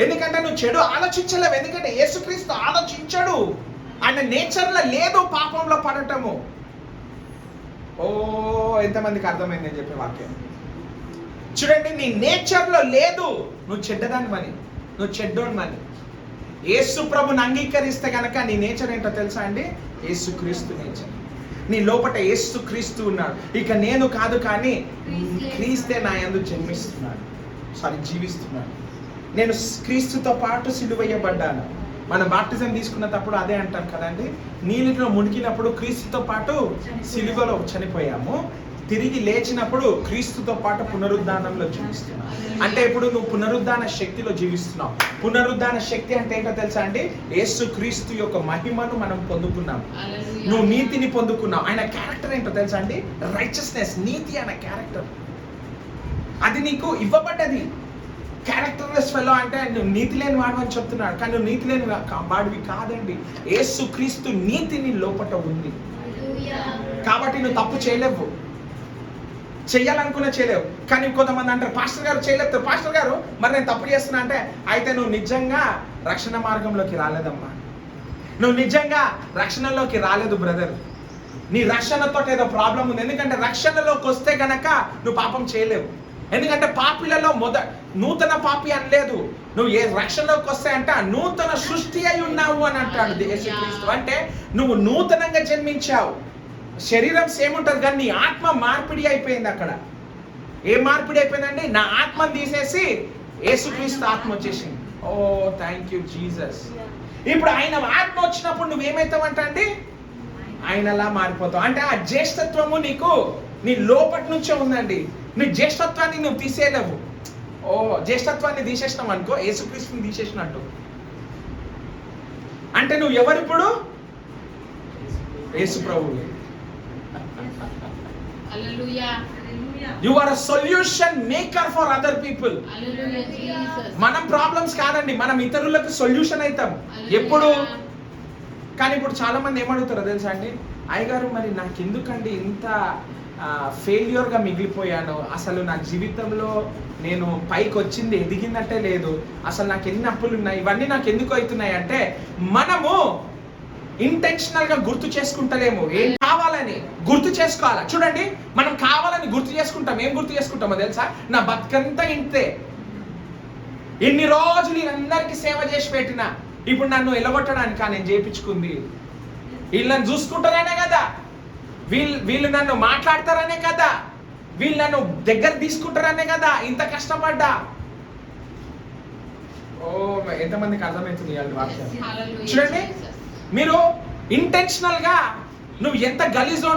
ఎందుకంటే నువ్వు చెడు ఆలోచించలేవు, ఎందుకంటే యేసుక్రీస్తు ఆలోచించడు. ఆయన నేచర్లో లేదు పాపంలో పడటము. ఓ ఎంతమందికి అర్థమైంది అని చెప్పే వాక్యం. చూడండి, నీ నేచర్లో లేదు నువ్వు చెడ్డదానివని, నువ్వు చెడ్డోనివని. యేసు ప్రభుని అంగీకరిస్తే కనుక నీ నేచర్ ఏంటో తెలుసా అండి? యేసుక్రీస్తు నేచర్. నీ లోపట యేసుక్రీస్తు ఉన్నాడు. ఇక నేను కాదు కానీ క్రీస్తే నా యందు జీవిస్తున్నాడు. నేను క్రీస్తుతో పాటు సిలువేయబడ్డాను. మనం బాప్టిజం తీసుకున్నప్పుడు అదే అంటాం కదండి, నీళ్ళలో మునిగినప్పుడు క్రీస్తుతో పాటు సిలువలో చనిపోయాము, తిరిగి లేచినప్పుడు క్రీస్తుతో పాటు పునరుద్ధానంలో జీవిస్తున్నావు. అంటే ఇప్పుడు నువ్వు పునరుద్ధాన శక్తిలో జీవిస్తున్నావు. పునరుద్ధాన శక్తి అంటే ఏంటో తెలుసా అండి? యేసు క్రీస్తు యొక్క మహిమను మనం పొందుకున్నాం. నువ్వు నీతిని పొందుకున్నావు. ఆయన క్యారెక్టర్ ఏంటో తెలుసా అండి? రైచియస్నెస్, నీతి అనే క్యారెక్టర్. అది నీకు ఇవ్వబడ్డది. క్యారెక్టర్లెస్ ఫెలో అంటే నువ్వు నీతి లేని వాడు అని చెప్తున్నాడు, కానీ నువ్వు నీతి లేని వాడివి కాదండి. యేసు క్రీస్తు నీతిని లోపట ఉంది కాబట్టి నువ్వు తప్పు చేయలేవు, చెయ్యాలనుకునే చేయలేవు. కానీ కొంతమంది అంటారు, పాస్టర్ గారు చేయలేరు. పాస్టర్ గారు మరి నేను తప్పు చేస్తున్నా అంటే, అయితే నువ్వు నిజంగా రక్షణ మార్గంలోకి రాలేదమ్మా, నువ్వు నిజంగా రక్షణలోకి రాలేదు బ్రదర్. నీ రక్షణతో ఏదో ప్రాబ్లం ఉంది. ఎందుకంటే రక్షణలోకి వస్తే గనక నువ్వు పాపం చేయలేవు. ఎందుకంటే పాపిలలో నూతన పాపి అనలేదు. నువ్వు ఏ రక్షణలోకి వస్తే అంటే నూతన సృష్టి అయి ఉన్నావు అని అంటాడు యేసుక్రీస్తు. అంటే నువ్వు నూతనంగా జన్మించావు. శరీరం సేమ్ ఉంటుంది కానీ నీ ఆత్మ మార్పిడి అయిపోయింది. అక్కడ ఏం మార్పిడి అయిపోయిందండి? నా ఆత్మను తీసేసి యేసుక్రీస్తు ఆత్మ వచ్చేసింది. ఓ థ్యాంక్ యూ జీసస్. ఇప్పుడు ఆయన ఆత్మ వచ్చినప్పుడు నువ్వేమవుతావంట అండి? ఆయనలా మారిపోతావు. అంటే ఆ జ్యేష్ఠత్వము నీకు నీ లోపటి నుంచే ఉందండి. నీ జ్యేష్ఠత్వాన్ని నువ్వు తీసేయలేవు. ఓ జ్యేష్ఠత్వాన్ని తీసేసినావు అనుకో, యేసుక్రీస్తుని తీసేసినట్టు. అంటే నువ్వు ఎవరిప్పుడు? యేసు ప్రభువు. You are a solution maker for other people. మనం ప్రాబ్లమ్స్ కాదండి, మనం ఇతరులకు సొల్యూషన్ అవుతాం ఎప్పుడు. కానీ ఇప్పుడు చాలా మంది ఏమడుగుతారో తెలుసా అండి, అయ్యగారు మరి నాకెందుకండి ఇంత ఫెయిల్యూర్గా మిగిలిపోయాను, అసలు నా జీవితంలో నేను పైకి వచ్చింది ఎదిగినట్టే లేదు, అసలు నాకు ఎన్ని అప్పులు ఉన్నాయి, ఇవన్నీ నాకు ఎందుకు అవుతున్నాయి అంటే మనము ఇంటెన్షనల్గా గుర్తు చేసుకుంటలేము. ఏం కావాలని గుర్తు చేసుకోవాలా? చూడండి, మనం కావాలని గుర్తు చేసుకుంటాం. ఏం గుర్తు చేసుకుంటామో తెలుసా? నా బతుకంతా ఇంతే, ఎన్ని రోజులు అందరికీ సేవ చేసి పెట్టినా, ఇప్పుడు నన్ను ఎలగొట్టడానికా నేను చేయించుకుంది? వీళ్ళు నన్ను చూసుకుంటారనే కదా, వీళ్ళు నన్ను మాట్లాడతారనే కదా, వీళ్ళను దగ్గర తీసుకుంటారనే కదా ఇంత కష్టపడ్డా. ఓ ఎంతమందికి అర్థమవుతుంది ఇవాళ వాక్యం? చూడండి, మీరు ఇంటెన్షనల్ గా నువ్వు ఎంత గలీజో,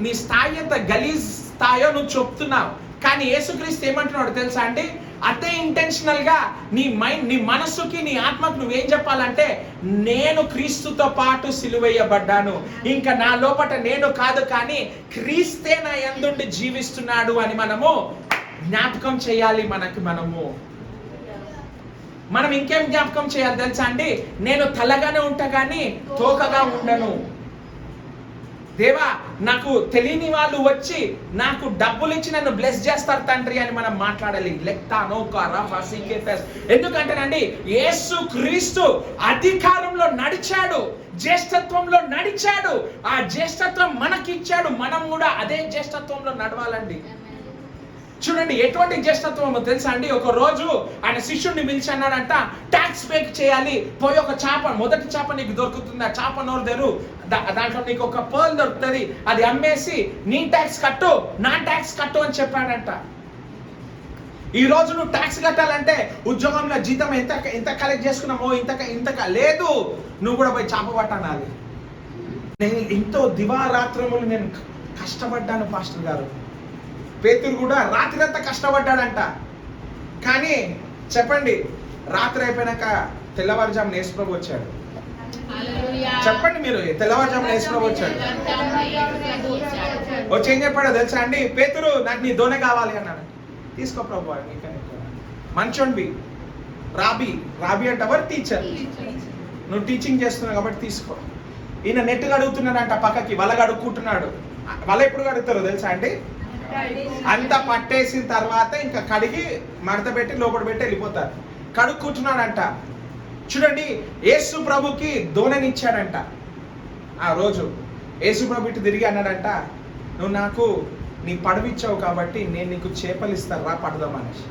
నీ స్థాయి ఎంత గలీజ్ స్థాయో నువ్వు చెప్తున్నావు. కానీ యేసుక్రీస్తు ఏమంటున్నాడు తెలుసా అండి? అదే ఇంటెన్షనల్ గా నీ మైండ్, నీ మనస్సుకి, నీ ఆత్మకు నువ్వేం చెప్పాలంటే, నేను క్రీస్తుతో పాటు సిలువేయబడ్డాను, ఇంకా నా లోపట నేను కాదు కానీ క్రీస్తే నా యందుండి జీవిస్తున్నాడు అని మనము జ్ఞాపకం చేయాలి. మనం ఇంకేం జ్ఞాపకం చేయాలి తెలుసా అండి? నేను తలగానే ఉంటా కానీ తోకగా ఉండను. దేవా, నాకు తెలియని వాళ్ళు వచ్చి నాకు డబ్బులు ఇచ్చి నన్ను బ్లెస్ చేస్తారు తండ్రి అని మనం మాట్లాడాలి. ఎందుకంటేనండి, యేసు క్రీస్తు అధికారంలో నడిచాడు, జ్యేష్ఠత్వంలో నడిచాడు. ఆ జ్యేష్ఠత్వం మనకిచ్చాడు, మనం కూడా అదే జ్యేష్ఠత్వంలో నడవాలండి. చూడండి, ఎటువంటి జ్యేష్ఠత్వం తెలుసా అండి? ఒక రోజు ఆయన శిష్యుడిని పిలిచి అన్నాడంట, ట్యాక్స్ పే చేయాలి, పోయి ఒక చేప, మొదటి చేప నీకు దొరుకుతుంది, ఆ చేప నోరు తెరు, దాంట్లో నీకు ఒక పర్ల్ దొరుకుతుంది, అది అమ్మేసి నీ ట్యాక్స్ కట్టు, నా ట్యాక్స్ కట్టు అని చెప్పాడంట. ఈ రోజు నువ్వు ట్యాక్స్ కట్టాలంటే ఉద్యోగంలో జీతం ఎంత కలెక్ట్ చేసుకున్నామో ఇంత లేదు, నువ్వు కూడా పోయి చేప పట్టనాలి. నేను ఎంతో దివారాత్రములు నేను కష్టపడ్డాను పాస్టర్ గారు. పేతురు కూడా రాత్రి అంతా కష్టపడ్డాడంట. కానీ చెప్పండి, రాత్రి అయిపోయినాక తెల్లవారుజామున యేసుప్రభు వచ్చాడు. చెప్పండి మీరు, తెల్లవారుజామున యేసుప్రభు వచ్చాడు. వచ్చి ఏం చెప్పాడో తెలుసా అండి? పేతురు, నాకు నీ దోనె కావాలి అన్నాడు. తీసుకో ప్రభు, మంచోండి. రాబీ అంటే ఎవరు? టీచర్. నువ్వు టీచింగ్ చేస్తున్నావు కాబట్టి తీసుకో. ఈయన నెట్ గడుగుతున్నాడంట, పక్కకి వల గడుక్కుంటున్నాడు. వల ఎప్పుడు గడుగుతారో తెలుసా అండి? అంతా పట్టేసిన తర్వాత ఇంకా కడిగి మడత పెట్టి లోపల పెట్టి వెళ్ళిపోతారు. కడుక్కుంటున్నాడంట. చూడండి, యేసు ప్రభుకి దోణనిచ్చాడంట. ఆ రోజు యేసు ప్రభు ఇటు తిరిగి అన్నాడంట, నువ్వు నాకు నీ పడవిచ్చావు కాబట్టి నేను నీకు చేపలు ఇస్తాను, రా పడదామనేసి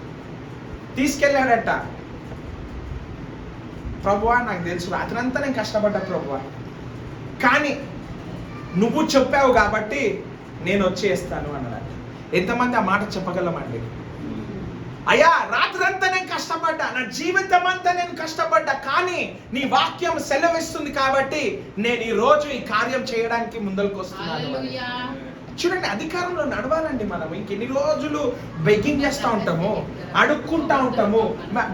తీసుకెళ్ళాడట. ప్రభువా, నాకు తెలుసు రాత్రంతా నేను కష్టపడ్డా ప్రభువా, కానీ నువ్వు చెప్పావు కాబట్టి నేను వచ్చేస్తాను అన్నాడు. ఎంతమంది ఆ మాట చెప్పగలమండి? అయ్యా, రాత్రంతా నేను కష్టపడ్డా, నా జీవితం అంతా నేను కష్టపడ్డా, కానీ నీ వాక్యం సెలవిస్తుంది కాబట్టి నేను ఈ రోజు ఈ కార్యం చేయడానికి ముందరకు వస్తున్నాను. చూడండి, అధికారంలో నడవాలండి. మనం ఇంకెన్ని రోజులు బెగ్గింగ్ చేస్తూ ఉంటాము, అడుక్కుంటా ఉంటాము,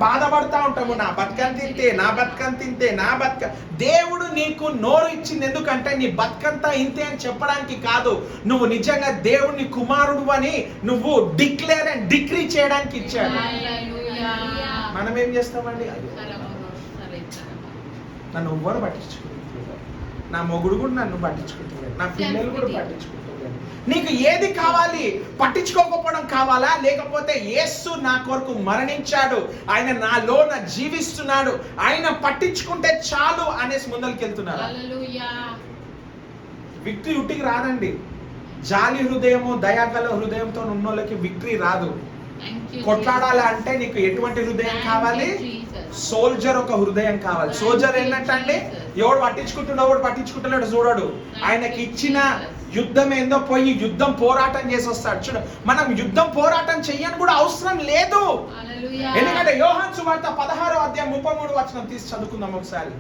బాధపడతా ఉంటాము, నా బతుకని తింటే. దేవుడు నీకు నోరు ఇచ్చింది ఎందుకంటే నీ బతుకంతా ఇంతే అని చెప్పడానికి కాదు, నువ్వు నిజంగా దేవుడిని కుమారుడు అని నువ్వు డిక్లేర్ అండ్ డిక్రీ చేయడానికి ఇచ్చాడు. మనం ఏం చేస్తామండి? నన్ను ఎవ్వరు పట్టించుకుంటున్నారు, నా మొగుడు కూడా నన్ను పట్టించుకుంటున్నారు, నా పిల్లలు కూడా పట్టించుకుంటున్నారు. నీకు ఏది కావాలి? పట్టించుకోకపోవడం కావాలా? లేకపోతే యేసు నా కొరకు మరణించాడు, ఆయన నాలోన జీవిస్తున్నాడు, ఆయన పట్టించుకుంటే చాలు అనేసి ముందరికి వెళ్తున్నారు. విక్టరీ ఉట్టికి రాదండి. జాలి హృదయము, దయాగల హృదయంతో ఉన్నోళ్ళకి విక్టరీ రాదు. కొట్లాడాలి అంటే నీకు ఎటువంటి హృదయం కావాలి? సోల్జర్ ఒక హృదయం కావాలి. సోల్జర్ ఏంటంటే ఎవడు పట్టించుకుంటున్నాడు చూడడు, ఆయనకి ఇచ్చిన యుద్ధం ఏందో పోయి యుద్ధం పోరాటం చేసి వస్తాడు. చూడు, మనం యుద్ధం పోరాటం చెయ్యని కూడా అవసరం లేదు. ఎందుకంటే యోహాను సువార్త 16:33 తీసి చదువుకుందాం ఒకసారి.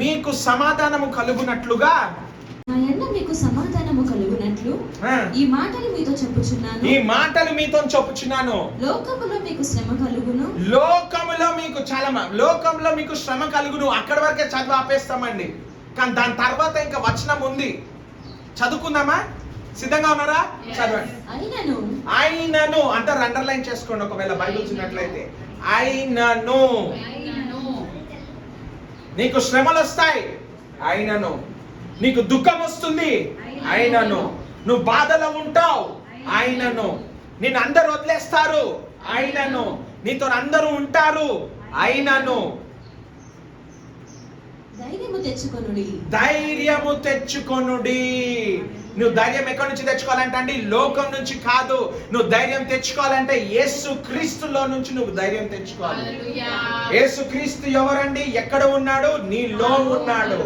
మీకు సమాధానము కలుగునట్లుగా మీకు సమాధానము కలుగునట్లు ఈ మాటలు మీతో చెప్పుచున్నాను. లోకములో మీకు శ్రమ కలుగును. లోకంలో మీకు శ్రమ కలుగును. అక్కడి వరకే చదువు ఆపేస్తామండి. కానీ దాని తర్వాత ఇంకా వచనం ఉంది, చదువుకుందామా? సిద్ధంగా ఉన్నారా? చదవండి. అయినను అంటారు, అండర్లైన్ చేసుకోండి ఒకవేళ బైబిల్ చూసినట్లయితే. అయినను నీకు శ్రమలు వస్తాయి, అయినను నీకు దుఃఖం వస్తుంది, అయినను నువ్వు బాధలో ఉంటావు, అయినను నిన్ను అందరూ వదిలేస్తారు, అయినను నీతో అందరూ ఉంటారు, అయినను ధైర్యము తెచ్చుకొనుడి. నువ్వు ధైర్యం ఎక్కడి నుంచి తెచ్చుకోవాలంటే అండి, లోకం నుంచి కాదు. నువ్వు ధైర్యం తెచ్చుకోవాలంటే యేసు క్రీస్తులో నుంచి నువ్వు ధైర్యం తెచ్చుకోవాలి. యేసు క్రీస్తు ఎవరండి? ఎక్కడ ఉన్నాడు? నీలో ఉన్నాడు.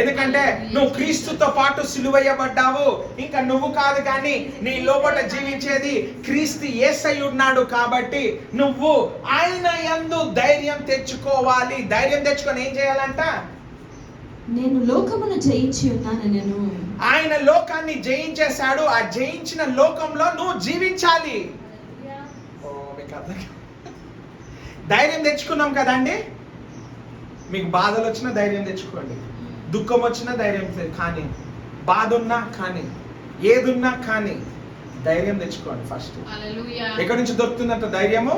ఎందుకంటే నువ్వు క్రీస్తుతో పాటు సిలువయ్యబడ్డావు. ఇంకా నువ్వు కాదు కానీ నీ లోపల జీవించేది క్రీస్తు యేసయ్య ఉన్నాడు. కాబట్టి నువ్వు ఆయన యందు ధైర్యం తెచ్చుకోవాలి. ధైర్యం తెచ్చుకొని ఏం చేయాలంట? నేను లోకమును జయించి ఉన్నాను. నేను ఆయన లోకాన్ని జయించేశాడు. ఆ జయించిన లోకంలో నువ్వు జీవించాలి. ఓ మీకు అర్థం. ధైర్యం తెచ్చుకున్నాం కదండి. మీకు బాధలు వచ్చినా ధైర్యం తెచ్చుకోండి, దుఃఖం వచ్చినా ధైర్యం కానీ, బాధ ఉన్నా కానీ, ఏదున్నా కానీ ధైర్యం తెచ్చుకోండి. ఫస్ట్ ఎక్కడి నుంచి దొరుకుతుందంట ధైర్యము?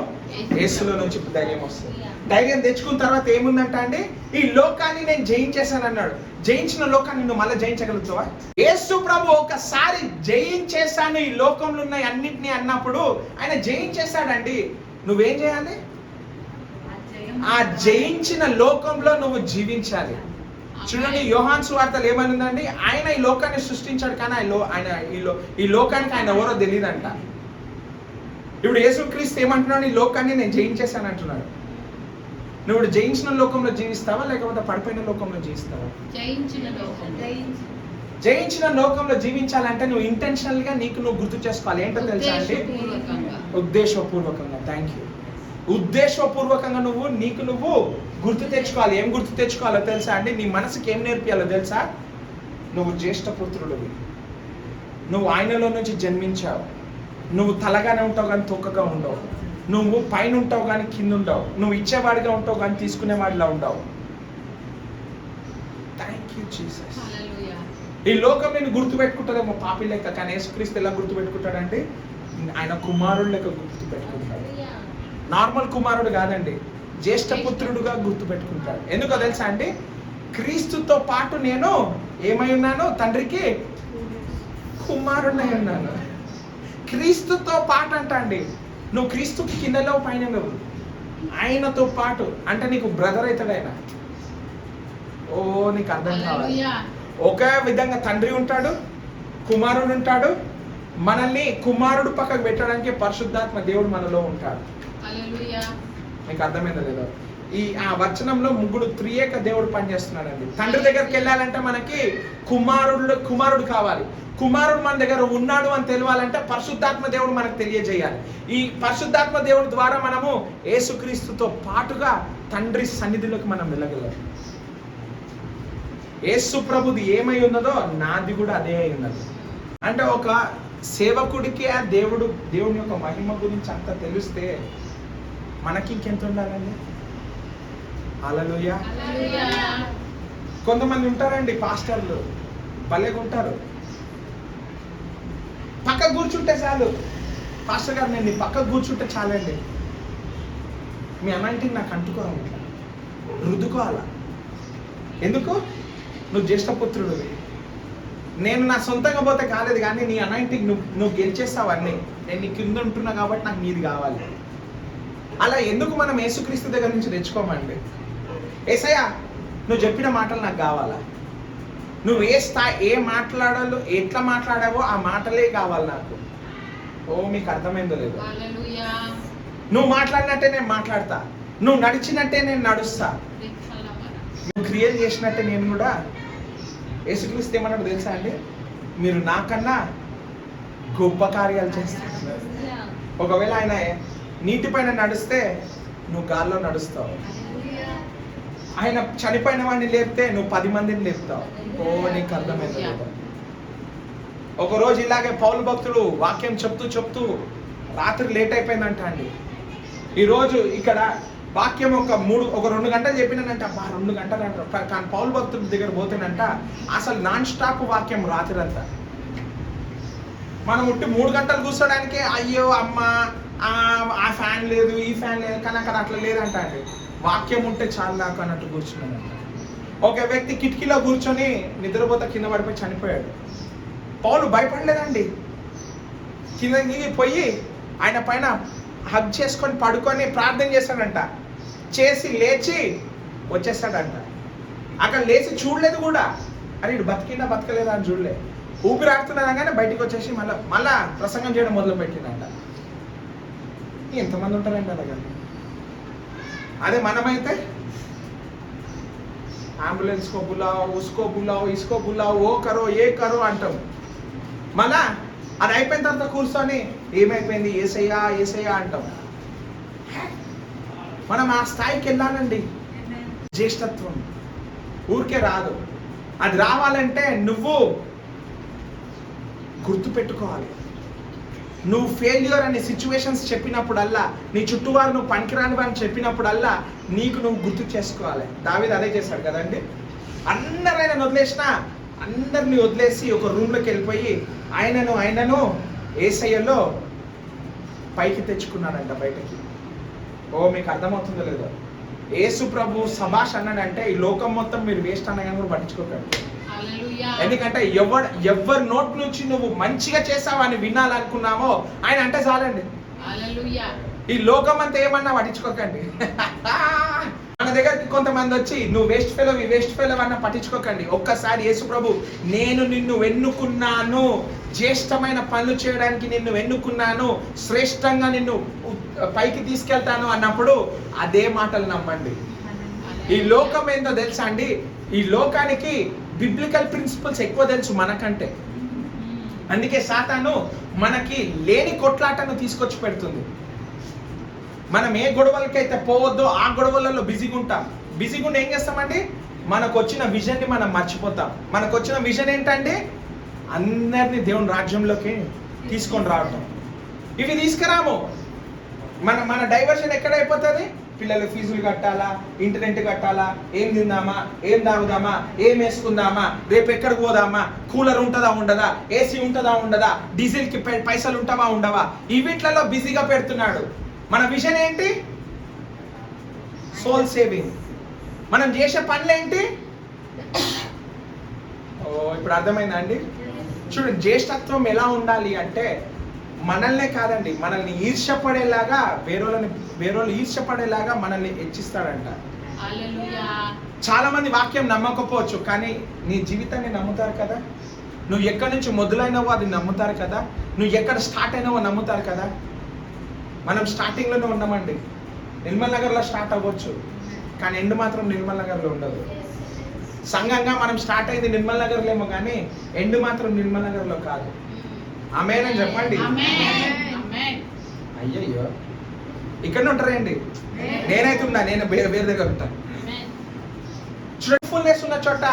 యేసులో నుంచి ధైర్యం వస్తుంది. ధైర్యం తెచ్చుకున్న తర్వాత ఏముందంట అండి? ఈ లోకాన్ని నేను జయించేశాను అన్నాడు. జయించిన లోకాన్ని నువ్వు మళ్ళీ జయించగలుగుతావా? యేసు ప్రభు ఒకసారి జయించేశాను ఈ లోకంలో ఉన్న అన్నింటినీ అన్నప్పుడు ఆయన జయించేశాడండి. నువ్వేం చేయాలి? ఆ జయించిన లోకంలో నువ్వు జీవించాలి. చూడండి, యోహాను సువార్తలో ఏమనుందండి? ఆయన ఈ లోకాన్ని సృష్టించాడు కానీ ఈ లోకానికి ఆయన ఎవరో తెలియదంట. ఇప్పుడు యేసుక్రీస్తు ఏమంటున్నాడు? ఈ లోకాన్ని నేను జయించేశాను అంటున్నాడు. నువ్వు జయించిన లోకంలో జీవిస్తావా లేకపోతే పడిపోయిన లోకంలో జీవిస్తావా? జయించిన లోకంలో జీవించాలంటే నువ్వు ఇంటెన్షనల్ గా నీకు నువ్వు గుర్తు చేసుకోవాలి. ఏంటో తెలుసా అండి? ఉద్దేశపూర్వకంగా. Thank you. ఉద్దేశపూర్వకంగా నీకు నువ్వు గుర్తు తెచ్చుకోవాలి. ఏం గుర్తు తెచ్చుకోవాలో తెలుసా అండి? నీ మనసుకి ఏం నేర్పియాలో తెలుసా? నువ్వు జ్యేష్ఠపుత్రుడివి, నువ్వు ఆయనలో నుంచి జన్మించావు. నువ్వు తలగానే ఉంటావు కానీ తొక్కగా ఉండవు. నువ్వు పైన ఉంటావు కానీ కింద ఉండవు. నువ్వు ఇచ్చేవాడిగా ఉంటావు కానీ తీసుకునేవాడిలా ఉండవు. Thank you Jesus. ఈ లోకం నేను గుర్తుపెట్టుకుంటుందేమో పాపి లెక్క, కానీ యేసుక్రీస్తు ఎలా గుర్తుపెట్టుకుంటాడంటే ఆయన కుమారుడు లెక్క గుర్తుపెట్టుకుంటాడు. నార్మల్ కుమారుడు కాదండి, జ్యేష్ఠపుత్రుడుగా గుర్తుపెట్టుకుంటాడు. ఎందుకో తెలుసా అండి? క్రీస్తుతో పాటు నేను ఏమై ఉన్నాను? తండ్రికి కుమారుడై ఉన్నాను. క్రీస్తుతో పాటు అంట అండి. నువ్వు క్రీస్తుకి కిందలో పైన నువ్వు ఆయనతో పాటు అంటే నీకు బ్రదర్ అవుతాడు ఆయన. ఓ నీకు అర్థం కావాలి. ఒకే విధంగా తండ్రి ఉంటాడు, కుమారుడు ఉంటాడు. మనల్ని కుమారుడు పక్కకు పెట్టడానికి పరిశుద్ధాత్మ దేవుడు మనలో ఉంటాడు. మీకు అర్థమైందో లేదో? ఆ వచనంలో ముగ్గురు త్రియేక దేవుడు పనిచేస్తున్నాడండి. తండ్రి దగ్గరికి వెళ్ళాలంటే మనకి కుమారుడు కావాలి. కుమారుడు మన దగ్గర ఉన్నాడు అని తెలియాలంటే పరిశుద్ధాత్మ దేవుడు మనకు తెలియజేయాలి. ఈ పరిశుద్ధాత్మ దేవుడి ద్వారా మనము యేసుక్రీస్తుతో పాటుగా తండ్రి సన్నిధిలోకి మనం వెళ్ళగలం. యేసు ప్రభుది ఏమై ఉన్నదో నాది కూడా అదే అయి ఉన్నది. అంటే ఒక సేవకుడికి ఆ దేవుని యొక్క మహిమ గురించి అంత తెలిస్తే మనకి ఇంకెంత ఉండాలండి? హల్లెలూయా. కొంతమంది ఉంటారండి పాస్టర్లు, భలేగా ఉంటారు. పక్క కూర్చుంటే చాలు, పాస్టర్ గారు నేను పక్క కూర్చుంటే చాలండి, మీ అనాయింటింగ్ నాకు అంటుకోవాలి, ఇట్లా రుద్దుకోవాలా. ఎందుకు? నువ్వు జ్యేష్ఠపుత్రుడివి. నేను నా సొంతంగా పోతే కాలేదు కానీ నీ అనాయింటింగ్ నువ్వు గెలిచేస్తావు అన్నీ. నేను నీ కింద ఉంటున్నా కాబట్టి నాకు నీది కావాలి. అలా ఎందుకు మనం యేసుక్రీస్తు దగ్గర నుంచి తెచ్చుకోమండి? యేసయ్య నువ్వు చెప్పిన మాటలు నాకు కావాలా? నువ్వు ఏ మాట్లాడాలో ఎట్లా మాట్లాడావో ఆ మాటలే కావాలి నాకు. ఓ మీకు అర్థమైందో లేదో? నువ్వు మాట్లాడినట్టే నేను మాట్లాడతా, నువ్వు నడిచినట్టే నేను నడుస్తా, నువ్వు క్రియేట్ చేసినట్టే నేను కూడా. యేసుక్రీస్తు ఏమన్నాడు తెలుసా అండి? మీరు నాకన్నా గొప్ప కార్యాలు చేస్తారు. ఒకవేళ ఆయన నీటి పైన నడిస్తే నువ్వు గాల్లో నడుస్తావు. ఆయన చనిపోయిన వాడిని లేపితే నువ్వు 10 మందిని లేపుతావు. ఓ నీకు అర్థమైంది. ఒకరోజు ఇలాగే పౌలు భక్తుడు వాక్యం చెప్తూ రాత్రి లేట్ అయిపోయిందంట అండి. ఈరోజు ఇక్కడ వాక్యం ఒక 2 గంటలు చెప్పినానంట. 2 గంటలు అంటారు కానీ పౌలు భక్తుడి దగ్గర పోతేనంట అసలు నాన్ స్టాప్ వాక్యం రాత్రి అంతా. మనం 3 గంటలు కూర్చోడానికి అయ్యో అమ్మ ఆ ఫ్యాన్ లేదు ఈ ఫ్యాన్ లేదు, కానీ అక్కడ అట్లా లేదంట అండి. వాక్యం ఉంటే చాలా దాకా అన్నట్టు కూర్చున్నాడంట. ఒక వ్యక్తి కిటికీలో కూర్చొని నిద్రపోతా కింద పడిపోయి చనిపోయాడు. పౌలు భయపడలేదండి. కింద పోయి ఆయన పైన హగ్ చేసుకొని పడుకొని ప్రార్థన చేశాడంట. చేసి లేచి వచ్చేసాడంట. అక్కడ లేచి చూడలేదు కూడా, అరే ఇటు బతికిందా బతకలేదా అని చూడలే. ఊపిరి ఆడుతున్నదాగానే బయటికి వచ్చేసి మళ్ళా ప్రసంగం చేయడం మొదలు పెట్టిందంట. ఎంతమంది ఉంటారండి అలాగా? అదే మనమైతే అంబులెన్స్ కో బులాओ, ఉస్కో బులాओ, ఇస్కో బులాओ, ఓ కరో ఏ కరో అంటాం. మళ్ళా అది అయిపోయిన తర్వాత కూర్చొని ఏమైపోయింది ఏసయ్యా ఏసయ్యా అంటాం. మనం ఆ స్థాయికి వెళ్ళాలండి. జ్యేష్ఠత్వం ఊరికే రాదు. అది రావాలంటే నువ్వు గుర్తు పెట్టుకోవాలి. నువ్వు ఫెయిల్యూర్ అనే సిచ్యువేషన్స్ చెప్పినప్పుడల్లా, నీ చుట్టూ వారు నువ్వు పనికిరాని వారిని చెప్పినప్పుడల్లా నీకు నువ్వు గుర్తు చేసుకోవాలి. దావీదు అదే చేశాడు కదండి. అందరూ ఆయన వదిలేసిన, అందరినీ వదిలేసి ఒక రూమ్లోకి వెళ్ళిపోయి ఆయనను యేసయ్యలో పైకి తెచ్చుకున్నాడంట, బయటకి. ఓ మీకు అర్థమవుతుందో లేదో? యేసు ప్రభు సభాష్ అన్నాడంటే ఈ లోకం మొత్తం మీరు వేస్ట్ అన్నగా కూడా పట్టించుకోకండి. ఎందుకంటే ఎవరి నోట్ నుంచి నువ్వు మంచిగా చేసావని వినాలనుకున్నామో ఆయన అంటే చాలండి. ఈ లోకం అంతా ఏమన్నా పట్టించుకోకండి. మన దగ్గరికి కొంతమంది వచ్చి నువ్వు వేస్ట్ ఫెలో అన్న పట్టించుకోకండి. ఒక్కసారి యేసు ప్రభు నేను నిన్ను ఎన్నుకున్నాను, జ్యేష్ఠమైన పనులు చేయడానికి నిన్ను ఎన్నుకున్నాను, శ్రేష్టంగా నిన్ను పైకి తీసుకెళ్తాను అన్నప్పుడు అదే మాటలు నమ్మండి. ఈ లోకం ఏందో తెలుసా అండి? ఈ లోకానికి బిబ్లికల్ ప్రిన్సిపల్స్ ఎక్కువ తెలుసు మనకంటే. అందుకే సాతాను మనకి లేని కొట్లాటను తీసుకొచ్చి పెడుతుంది. మనం ఏ గొడవలకైతే పోవద్దో ఆ గొడవలలో బిజీగా ఉంటాం. బిజీగా ఉండి ఏం చేస్తామండి? మనకు వచ్చిన విజన్ని మనం మర్చిపోతాం. మనకు వచ్చిన విజన్ ఏంటంటే అందరినీ దేవుని రాజ్యంలోకి తీసుకొని రావటం. ఇవి తీసుకురాము. మన డైవర్షన్ ఎక్కడ అయిపోతుంది? పిల్లలు ఫీజులు కట్టాలా, ఇంటర్నెట్ కట్టాలా, ఏం తిందామా, ఏం తాగుదామా, ఏం వేసుకుందామా, రేపు ఎక్కడికి పోదామా, కూలర్ ఉంటుందా ఉండదా, ఏసీ ఉంటుందా ఉండదా, డీజిల్కి పైసలు ఉంటావా ఉండవా, ఈ వీటిలలో బిజీగా పెడుతున్నాడు. మన విజన్ ఏంటి? Soul saving. మనం చేసే పనులేంటి? ఇప్పుడు అర్థమైందా అండి? చూడండి, జ్యేష్ఠత్వం ఎలా ఉండాలి అంటే మనల్నే కాదండి, మనల్ని ఈర్ష్యపడేలాగా, వేరోళ్ళు ఈర్ష్యపడేలాగా మనల్ని హెచ్చిస్తాడంట. చాలా మంది వాక్యం నమ్మకపోవచ్చు, కానీ నీ జీవితాన్ని నమ్ముతారు కదా. నువ్వు ఎక్కడి నుంచి మొదలైనవో అది నమ్ముతారు కదా. నువ్వు ఎక్కడ స్టార్ట్ అయినావో నమ్ముతారు కదా. మనం స్టార్టింగ్లోనే ఉన్నామండి. నిర్మల్ నగర్లో స్టార్ట్ అవ్వచ్చు, కానీ ఎండ్ మాత్రం నిర్మల్ నగర్లో ఉండదు. సంఘంగా మనం స్టార్ట్ అయింది నిర్మల్ నగర్లో ఏమో, కానీ ఎండ్ మాత్రం నిర్మల్ నగర్లో కాదు. ఆమేన్ అని చెప్పండి. అయ్యయ్యో, ఇక్కడ ఉంటారండి. నేనైతే ఉన్నా, నేను వేరే దగ్గర ఉంటాను. ఫ్రూట్ఫుల్నెస్ ఉన్న చోట